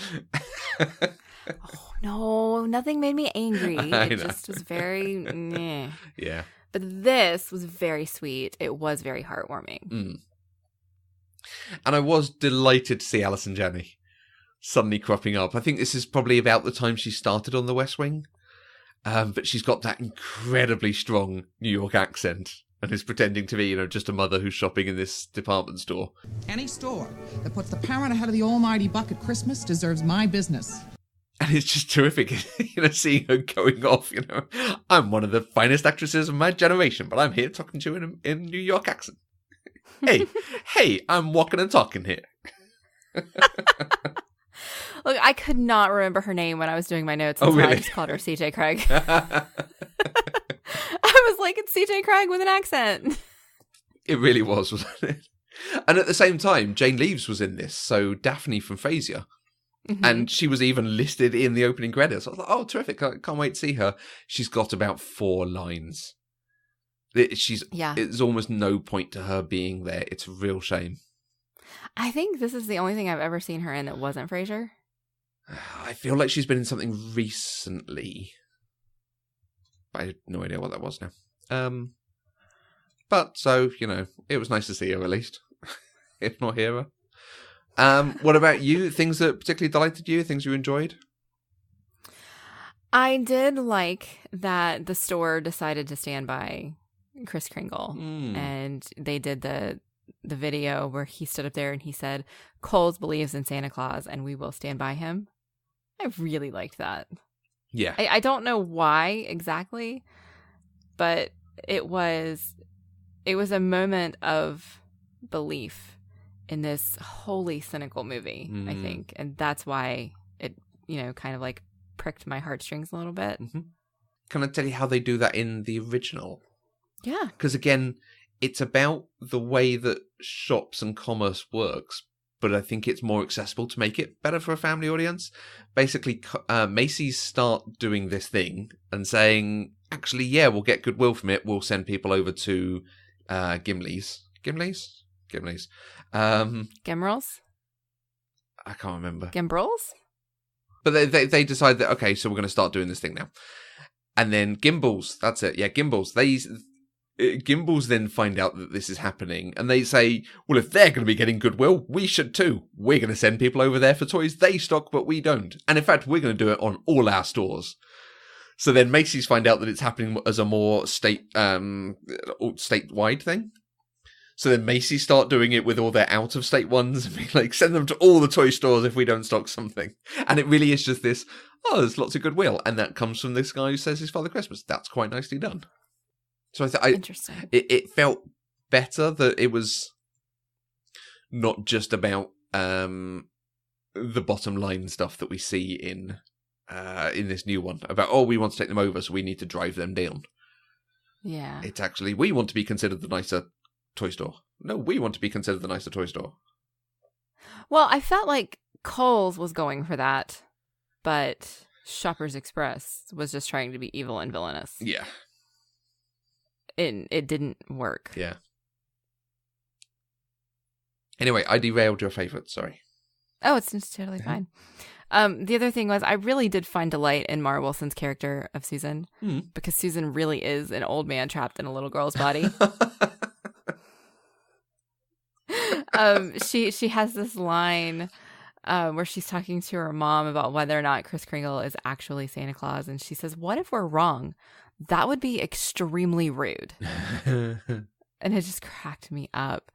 Oh, no, nothing made me angry. I It know. just was very meh. Yeah. But this was very sweet. It was very heartwarming. Mm. And I was delighted to see Alison Janney suddenly cropping up. I think this is probably about the time she started on The West Wing. But she's got that incredibly strong New York accent and is pretending to be, just a mother who's shopping in this department store. Any store that puts the parent ahead of the almighty buck at Christmas deserves my business. And it's just terrific, seeing her going off, I'm one of the finest actresses of my generation, but I'm here talking to you in New York accent. Hey, I'm walking and talking here. Look, I could not remember her name when I was doing my notes. Oh, really? I just called her CJ Craig. I was like, it's CJ Craig with an accent. It really was, wasn't it? And at the same time, Jane Leeves was in this, so Daphne from Frasier. Mm-hmm. And she was even listed in the opening credits. I was like, oh, terrific. I can't wait to see her. She's got about 4 lines. It's almost no point to her being there. It's a real shame. I think this is the only thing I've ever seen her in that wasn't Frasier. I feel like she's been in something recently. I have no idea what that was now. But, so, it was nice to see her at least. If not hear her. What about you? Things that particularly delighted you? Things you enjoyed? I did like that the store decided to stand by Kris Kringle. And they did the video where he stood up there and he said, Coles believes in Santa Claus and we will stand by him. I really liked that. Yeah. I don't know why exactly, but it was a moment of belief in this wholly cynical movie, I think. And that's why it, kind of like pricked my heartstrings a little bit. Mm-hmm. Can I tell you how they do that in the original? Yeah. Because again, it's about the way that shops and commerce works, but I think it's more accessible to make it better for a family audience. Basically, Macy's start doing this thing and saying, actually, yeah, we'll get goodwill from it. We'll send people over to Gimli's. Gimli's. Gimrels? I can't remember. Gimbrels? But they decide that, okay, so we're going to start doing this thing now. And then Gimbals, that's it. Yeah, Gimbals. Gimbals then find out that this is happening, and they say, well, if they're going to be getting goodwill, we should too. We're going to send people over there for toys they stock, but we don't. And in fact, we're going to do it on all our stores. So then Macy's find out that it's happening as a more statewide thing. So then Macy's start doing it with all their out-of-state ones and be like, send them to all the toy stores if we don't stock something. And it really is just this, there's lots of goodwill. And that comes from this guy who says he's Father Christmas. That's quite nicely done. So Interesting. It felt better that it was not just about the bottom line stuff that we see in this new one. About, we want to take them over, so we need to drive them down. Yeah. It's actually, we want to be considered the nicer toy store. No, we want to be considered the nicer toy store. Well, I felt like Kohl's was going for that, but Shoppers Express was just trying to be evil and villainous. Yeah. It didn't work. Yeah. Anyway, I derailed your favorite. Sorry. Oh, it's totally fine. The other thing was I really did find delight in Mara Wilson's character of Susan because Susan really is an old man trapped in a little girl's body. She has this line where she's talking to her mom about whether or not Kris Kringle is actually Santa Claus, and she says, "What if we're wrong? That would be extremely rude." And it just cracked me up.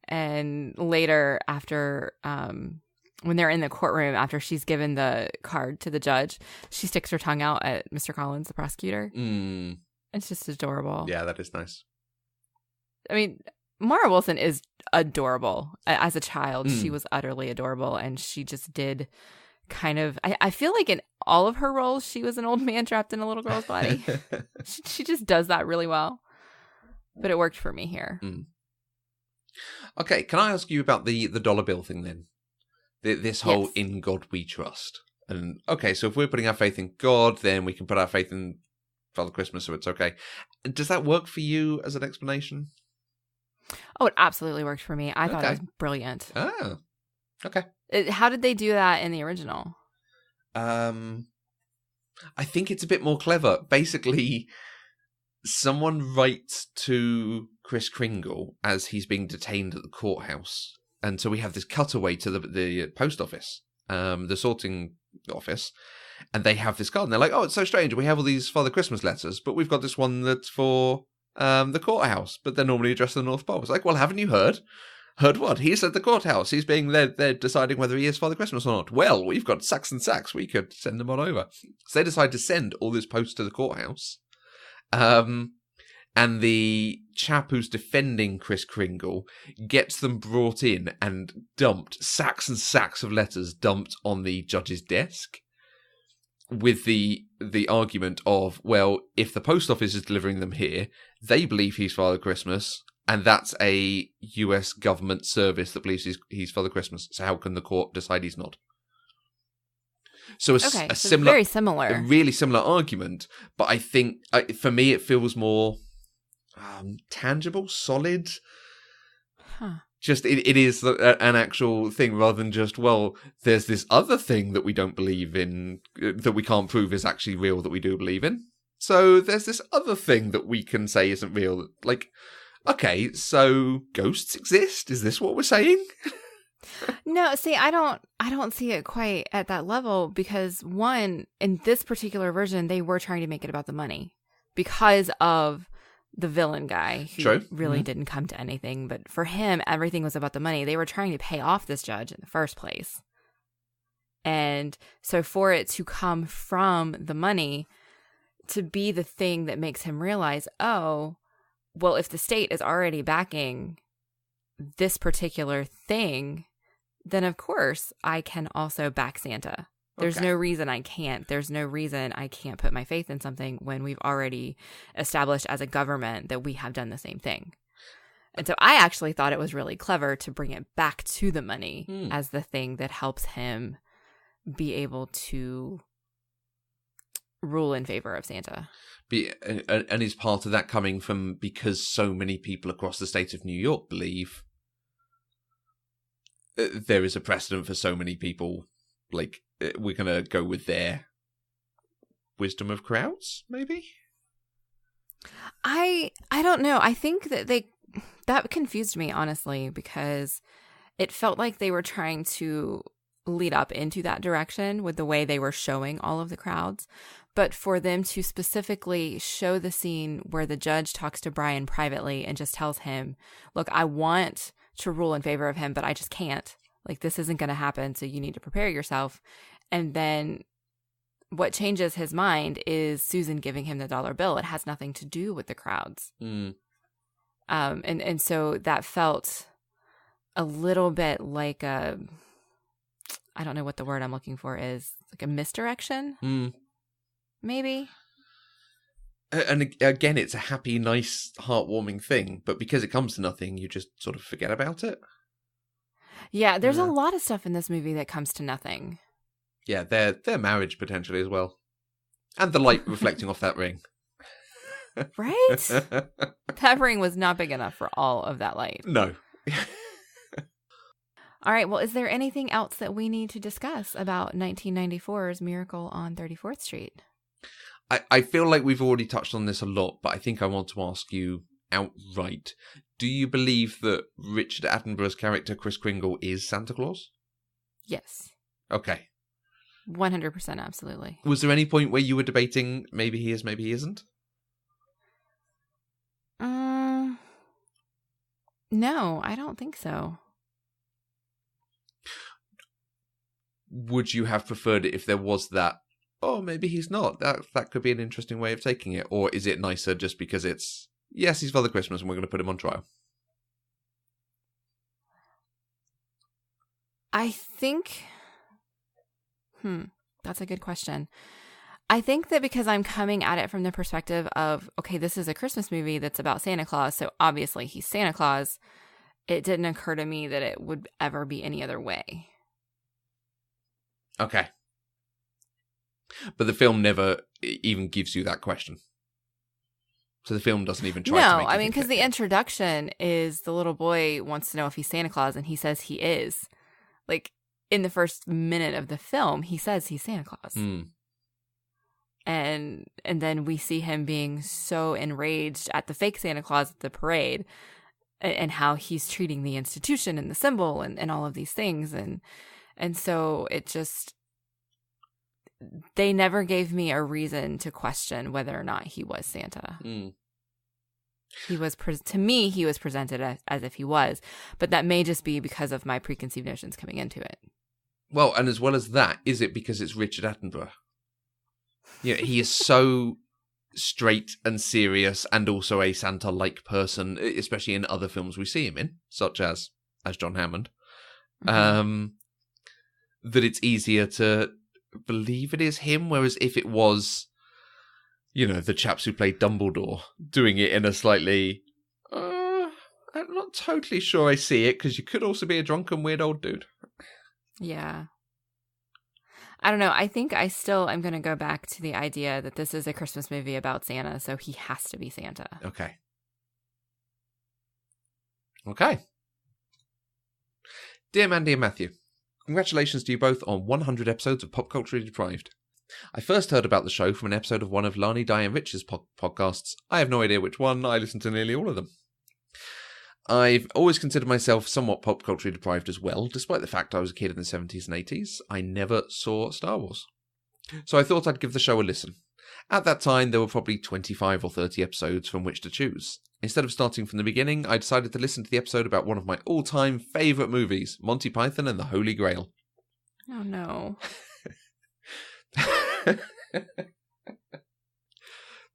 And later, after when they're in the courtroom, after she's given the card to the judge, she sticks her tongue out at Mr. Collins, the prosecutor. It's just adorable. Yeah, that is nice. I mean, Mara Wilson is adorable. As a child, she was utterly adorable, and she just did kind of... I feel like in all of her roles, she was an old man trapped in a little girl's body. She just does that really well. But it worked for me here. Okay, can I ask you about the dollar bill thing then? This whole Yes. in God we trust. And okay, so if we're putting our faith in God, then we can put our faith in Father Christmas, so it's okay. Does that work for you as an explanation? Oh, it absolutely worked for me. I thought it was brilliant. Ah, okay. How did they do that in the original? I think it's a bit more clever. Basically, someone writes to Kris Kringle as he's being detained at the courthouse. And so we have this cutaway to the post office, the sorting office. And they have this card. And they're like, oh, it's so strange. We have all these Father Christmas letters, but we've got this one that's for the courthouse. But they're normally addressed to the North Pole. It's like, well, haven't you heard? Heard what? He's at the courthouse. He's being there. They're deciding whether he is Father Christmas or not. Well, we've got sacks and sacks. We could send them on over. So they decide to send all this post to the courthouse. And the chap who's defending Kris Kringle gets them brought in and dumped, sacks and sacks of letters dumped on the judge's desk with the argument of, well, if the post office is delivering them here, they believe he's Father Christmas, and that's a US government service that believes he's Father Christmas. So how can the court decide he's not? So a similar, very similar, a really similar argument, but I think for me it feels more tangible, solid. Huh. Just it is an actual thing rather than just, well, there's this other thing that we don't believe in, that we can't prove is actually real that we do believe in. So there's this other thing that we can say isn't real. Like, okay, so ghosts exist? Is this what we're saying? No, see, I don't see it quite at that level because one, in this particular version, they were trying to make it about the money because of the villain guy who really didn't come to anything. But for him, everything was about the money. They were trying to pay off this judge in the first place. And so for it to come from the money to be the thing that makes him realize, oh, well, if the state is already backing this particular thing, then of course I can also back Santa. There's no reason I can't. There's no reason I can't put my faith in something when we've already established as a government that we have done the same thing. And so I actually thought it was really clever to bring it back to the money as the thing that helps him be able to rule in favor of Santa. And is part of that coming from because so many people across the state of New York believe there is a precedent for so many people, like, we're going to go with their wisdom of crowds, maybe? I don't know. I think that confused me, honestly, because it felt like they were trying to lead up into that direction with the way they were showing all of the crowds. But for them to specifically show the scene where the judge talks to Brian privately and just tells him, look, I want to rule in favor of him, but I just can't. Like, this isn't going to happen, so you need to prepare yourself. And then what changes his mind is Susan giving him the dollar bill. It has nothing to do with the crowds. And so that felt a little bit like I don't know what the word I'm looking for is, like a misdirection, maybe. And again, it's a happy, nice, heartwarming thing, but because it comes to nothing, you just sort of forget about it. Yeah, there's a lot of stuff in this movie that comes to nothing. Yeah, their marriage potentially as well. And the light reflecting off that ring. Right? That ring was not big enough for all of that light. No. All right, well, is there anything else that we need to discuss about 1994's Miracle on 34th Street? I feel like we've already touched on this a lot, but I think I want to ask you outright. Do you believe that Richard Attenborough's character, Kris Kringle, is Santa Claus? Yes. Okay. 100%, absolutely. Was there any point where you were debating maybe he is, maybe he isn't? No, I don't think so. Would you have preferred it if there was that, oh, maybe he's not? That could be an interesting way of taking it. Or is it nicer just because it's, yes, he's Father Christmas and we're going to put him on trial? I think, that's a good question. I think that because I'm coming at it from the perspective of, okay, this is a Christmas movie that's about Santa Claus, so obviously he's Santa Claus, it didn't occur to me that it would ever be any other way. Okay. But the film never even gives you that question. So the film doesn't even try to make No, I you mean, think because that. the introduction is the little boy wants to know if he's Santa Claus, and he says he is. Like, in the first minute of the film, he says he's Santa Claus. And then we see him being so enraged at the fake Santa Claus at the parade and how he's treating the institution and the symbol and all of these things. And so it just, they never gave me a reason to question whether or not he was Santa. He was, to me, he was presented as if he was, but that may just be because of my preconceived notions coming into it. Well, and as well as that, is it because it's Richard Attenborough? Yeah, he is so straight and serious and also a Santa-like person, especially in other films we see him in, such as John Hammond, that it's easier to believe it is him, whereas if it was, you know, the chaps who played Dumbledore doing it in a slightly, I'm not totally sure I see it, because you could also be a drunken weird old dude. Yeah. I don't know. I think I still am going to go back to the idea that this is a Christmas movie about Santa, so he has to be Santa. Okay. Dear Mandy and Matthew, congratulations to you both on 100 episodes of Pop Culturally Deprived. I first heard about the show from an episode of one of Lani, Di and Rich's podcasts. I have no idea which one. I listen to nearly all of them. I've always considered myself somewhat pop culturally deprived as well, despite the fact I was a kid in the 70s and 80s. I never saw Star Wars. So I thought I'd give the show a listen. At that time, there were probably 25 or 30 episodes from which to choose. Instead of starting from the beginning, I decided to listen to the episode about one of my all-time favourite movies, Monty Python and the Holy Grail. Oh, no.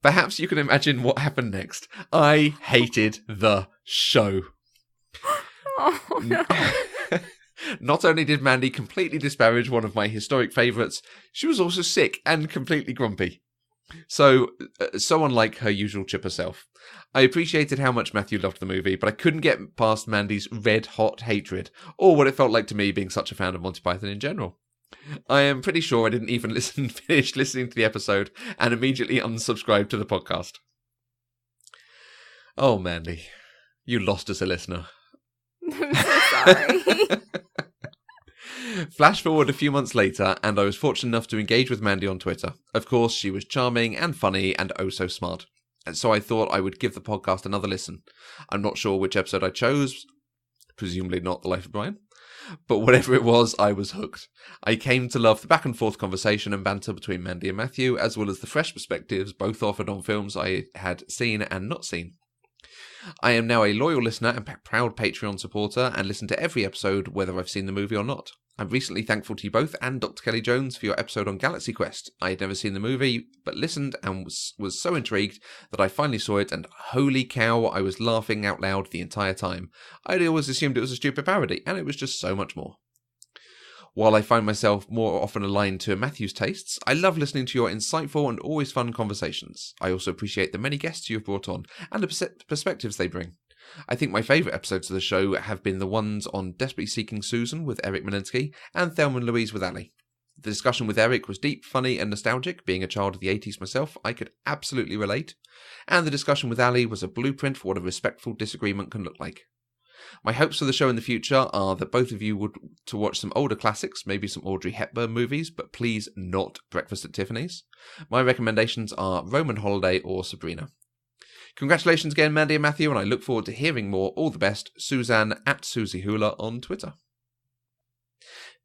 Perhaps you can imagine what happened next. I hated the show. Oh, no. Not only did Mandy completely disparage one of my historic favourites, she was also sick and completely grumpy. So unlike her usual chipper self. I appreciated how much Matthew loved the movie, but I couldn't get past Mandy's red-hot hatred, or what it felt like to me being such a fan of Monty Python in general. I am pretty sure I didn't even finish listening to the episode and immediately unsubscribed to the podcast. Oh, Mandy, you lost us a listener. I'm so sorry. Flash forward a few months later, and I was fortunate enough to engage with Mandy on Twitter. Of course, she was charming and funny and oh so smart. And so I thought I would give the podcast another listen. I'm not sure which episode I chose, presumably not The Life of Brian. But whatever it was, I was hooked. I came to love the back and forth conversation and banter between Mandy and Matthew, as well as the fresh perspectives both offered on films I had seen and not seen. I am now a loyal listener and proud Patreon supporter and listen to every episode whether I've seen the movie or not. I'm recently thankful to you both and Dr. Kelly Jones for your episode on Galaxy Quest. I had never seen the movie, but listened and was so intrigued that I finally saw it, and holy cow, I was laughing out loud the entire time. I'd always assumed it was a stupid parody, and it was just so much more. While I find myself more often aligned to Matthew's tastes, I love listening to your insightful and always fun conversations. I also appreciate the many guests you have brought on, and the perspectives they bring. I think my favourite episodes of the show have been the ones on Desperately Seeking Susan with Eric Malinsky and Thelma and Louise with Ali. The discussion with Eric was deep, funny and nostalgic. Being a child of the 80s myself, I could absolutely relate. And the discussion with Ali was a blueprint for what a respectful disagreement can look like. My hopes for the show in the future are that both of you would to watch some older classics, maybe some Audrey Hepburn movies, but please not Breakfast at Tiffany's. My recommendations are Roman Holiday or Sabrina. Congratulations again, Mandy and Matthew, and I look forward to hearing more. All the best, Suzanne at Susie Hula on Twitter.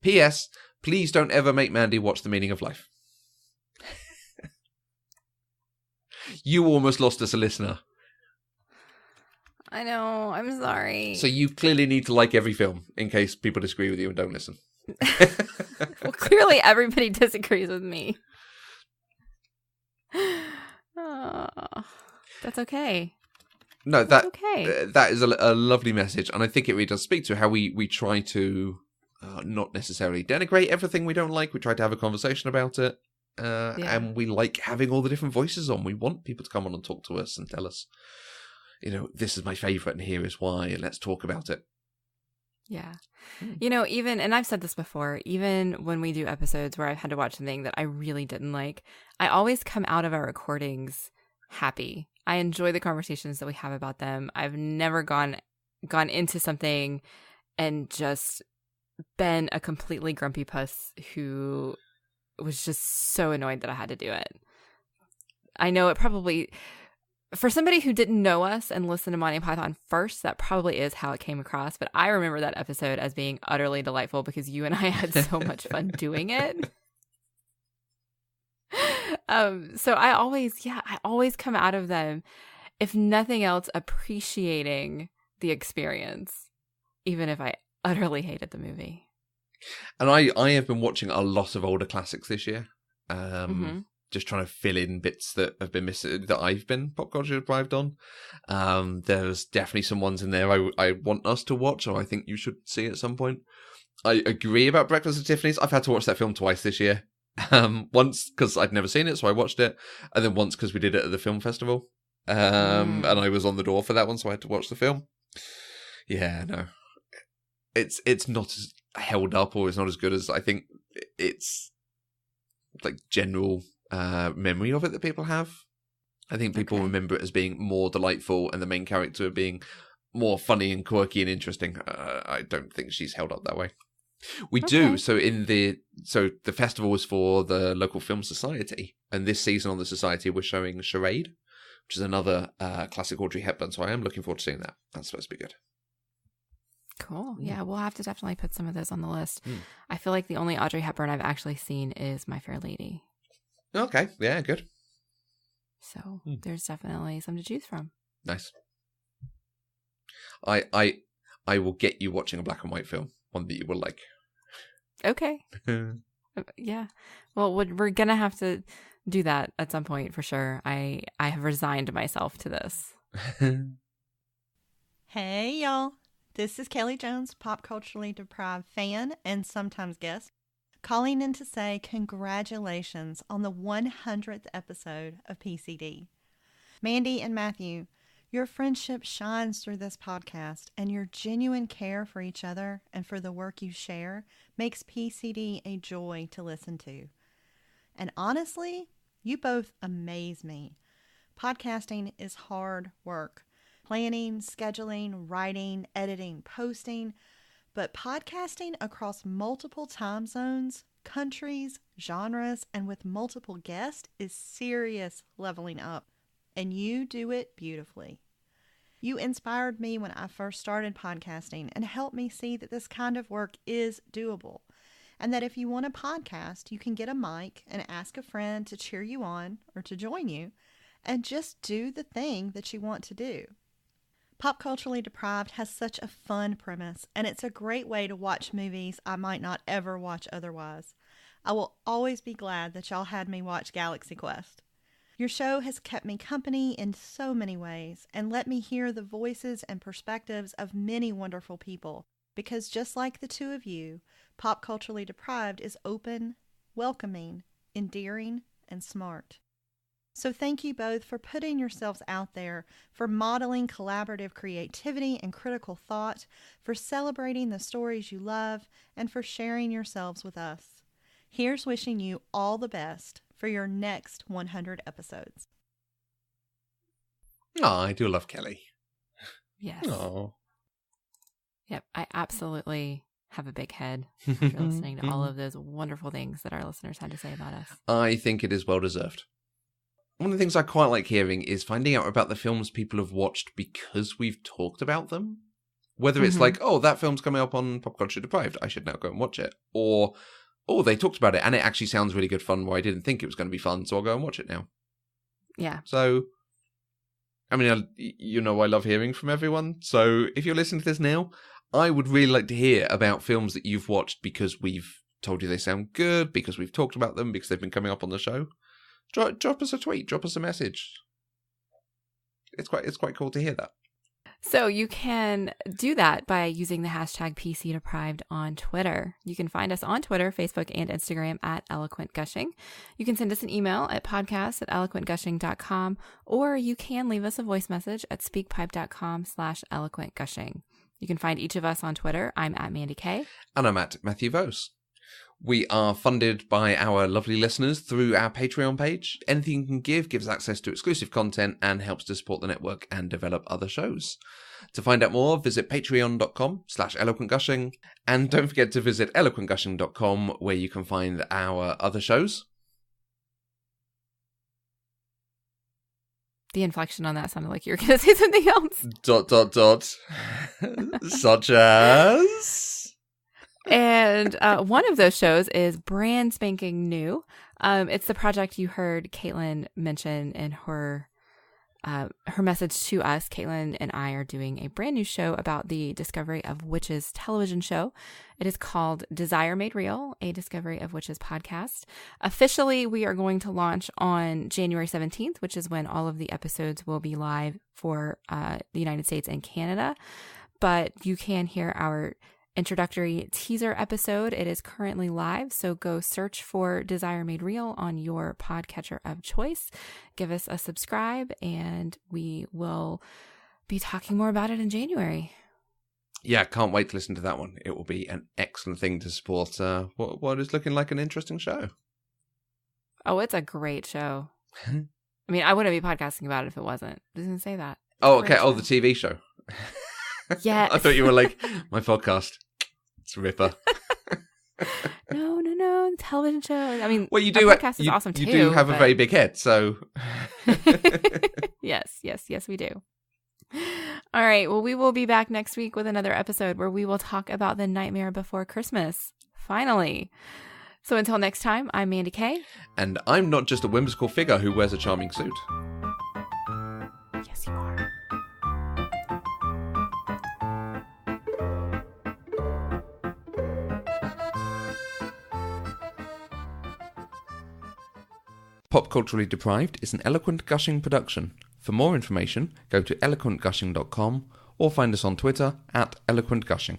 P.S. Please don't ever make Mandy watch The Meaning of Life. You almost lost us a listener. I know. I'm sorry. So you clearly need to like every film, in case people disagree with you and don't listen. Well, clearly everybody disagrees with me. That's okay. No, That's okay. that is a lovely message, and I think it really does speak to how we try to not necessarily denigrate everything we don't like. We try to have a conversation about it. And we like having all the different voices on. We want people to come on and talk to us and tell us, this is my favourite and here is why, and let's talk about it. Yeah. Even, and I've said this before, even when we do episodes where I've had to watch something that I really didn't like, I always come out of our recordings happy. I enjoy the conversations that we have about them. I've never gone into something and just been a completely grumpy puss who was just so annoyed that I had to do it. I know it probably... For somebody who didn't know us and listened to Monty Python first, that probably is how it came across. But I remember that episode as being utterly delightful because you and I had so much fun doing it. So I always come out of them, if nothing else, appreciating the experience, even if I utterly hated the movie. And I have been watching a lot of older classics this year. Just trying to fill in bits that have been missing, that I've been pop culture deprived on. There's definitely some ones in there I want us to watch, or I think you should see at some point. I agree about Breakfast at Tiffany's. I've had to watch that film twice this year. Once because I'd never seen it, so I watched it, and then once because we did it at the film festival. And I was on the door for that one, so I had to watch the film. Yeah, no. It's not as held up, or it's not as good as I think it's like general memory of it that people have. I think people remember it as being more delightful and the main character being more funny and quirky and interesting. I don't think she's held up that way. We do. So the festival was for the local film society, and this season on the society we're showing Charade, which is another classic Audrey Hepburn. So I am looking forward to seeing that. That's supposed to be good. Cool. Yeah, we'll have to definitely put some of those on the list. I feel like the only Audrey Hepburn I've actually seen is My Fair Lady. Okay. Yeah, good. So there's definitely some to choose from. Nice. I will get you watching a black and white film, one that you will like. Okay. Yeah. Well, we're gonna have to do that at some point for sure. I have resigned myself to this. Hey, y'all. This is Kelly Jones, pop culturally deprived fan and sometimes guest, calling in to say congratulations on the 100th episode of PCD. Mandi and Matthew, your friendship shines through this podcast, and your genuine care for each other and for the work you share makes PCD a joy to listen to. And honestly, you both amaze me. Podcasting is hard work. Planning, scheduling, writing, editing, posting, but podcasting across multiple time zones, countries, genres, and with multiple guests is serious leveling up, and you do it beautifully. You inspired me when I first started podcasting and helped me see that this kind of work is doable, and that if you want a podcast, you can get a mic and ask a friend to cheer you on or to join you, and just do the thing that you want to do. Pop Culturally Deprived has such a fun premise, and it's a great way to watch movies I might not ever watch otherwise. I will always be glad that y'all had me watch Galaxy Quest. Your show has kept me company in so many ways, and let me hear the voices and perspectives of many wonderful people, because just like the two of you, Pop Culturally Deprived is open, welcoming, endearing, and smart. So thank you both for putting yourselves out there, for modeling collaborative creativity and critical thought, for celebrating the stories you love, and for sharing yourselves with us. Here's wishing you all the best for your next 100 episodes. Oh, I do love Kelly. Yes. Oh. Yep, I absolutely have a big head after listening to all of those wonderful things that our listeners had to say about us. I think it is well deserved. One of the things I quite like hearing is finding out about the films people have watched because we've talked about them. Whether it's like, oh, that film's coming up on Pop Culture Deprived, I should now go and watch it. Or, oh, they talked about it and it actually sounds really good fun where I didn't think it was going to be fun, so I'll go and watch it now. Yeah. So, I mean, I love hearing from everyone. So if you're listening to this now, I would really like to hear about films that you've watched because we've told you they sound good, because we've talked about them, because they've been coming up on the show. Drop us a tweet, drop us a message. It's quite cool to hear that. So you can do that by using the hashtag PCDeprived on Twitter. You can find us on Twitter, Facebook, and Instagram at Eloquent Gushing. You can send us an email at podcast@eloquentgushing.com, or you can leave us a voice message at speakpipe.com/eloquentgushing. You can find each of us on Twitter. I'm at Mandi K. And I'm at Matthew Vose. We are funded by our lovely listeners through our Patreon page. Anything you can give gives access to exclusive content and helps to support the network and develop other shows. To find out more, visit patreon.com/eloquentgushing. And don't forget to visit eloquentgushing.com, where you can find our other shows. The inflection on that sounded like you were going to say something else. ... Such as... And one of those shows is brand spanking new. It's the project you heard Caitlin mention in her message to us. Caitlin and I are doing a brand new show about the Discovery of Witches television show. It is called Desire Made Real, a Discovery of Witches podcast. Officially, we are going to launch on January 17th, which is when all of the episodes will be live for the United States and Canada. But you can hear our introductory teaser episode. It is currently live, so go search for Desire Made Real on your podcatcher of choice. Give us a subscribe, and we will be talking more about it in January. Yeah, can't wait to listen to that one. It will be an excellent thing to support what is looking like an interesting show. Oh, it's a great show. I mean, I wouldn't be podcasting about it if it wasn't. I didn't say that. Oh, okay. Oh, the TV show. Yeah. I thought you were like, my podcast. It's a ripper. No. The television show. I mean, well, you our do. Podcast is awesome too. You do have a very big head, so. Yes, we do. All right. Well, we will be back next week with another episode where we will talk about The Nightmare Before Christmas. Finally. So until next time, I'm Mandi K. And I'm not just a whimsical figure who wears a charming suit. Yes, you are. Pop Culturally Deprived is an Eloquent Gushing production. For more information, go to eloquentgushing.com or find us on Twitter @eloquentgushing.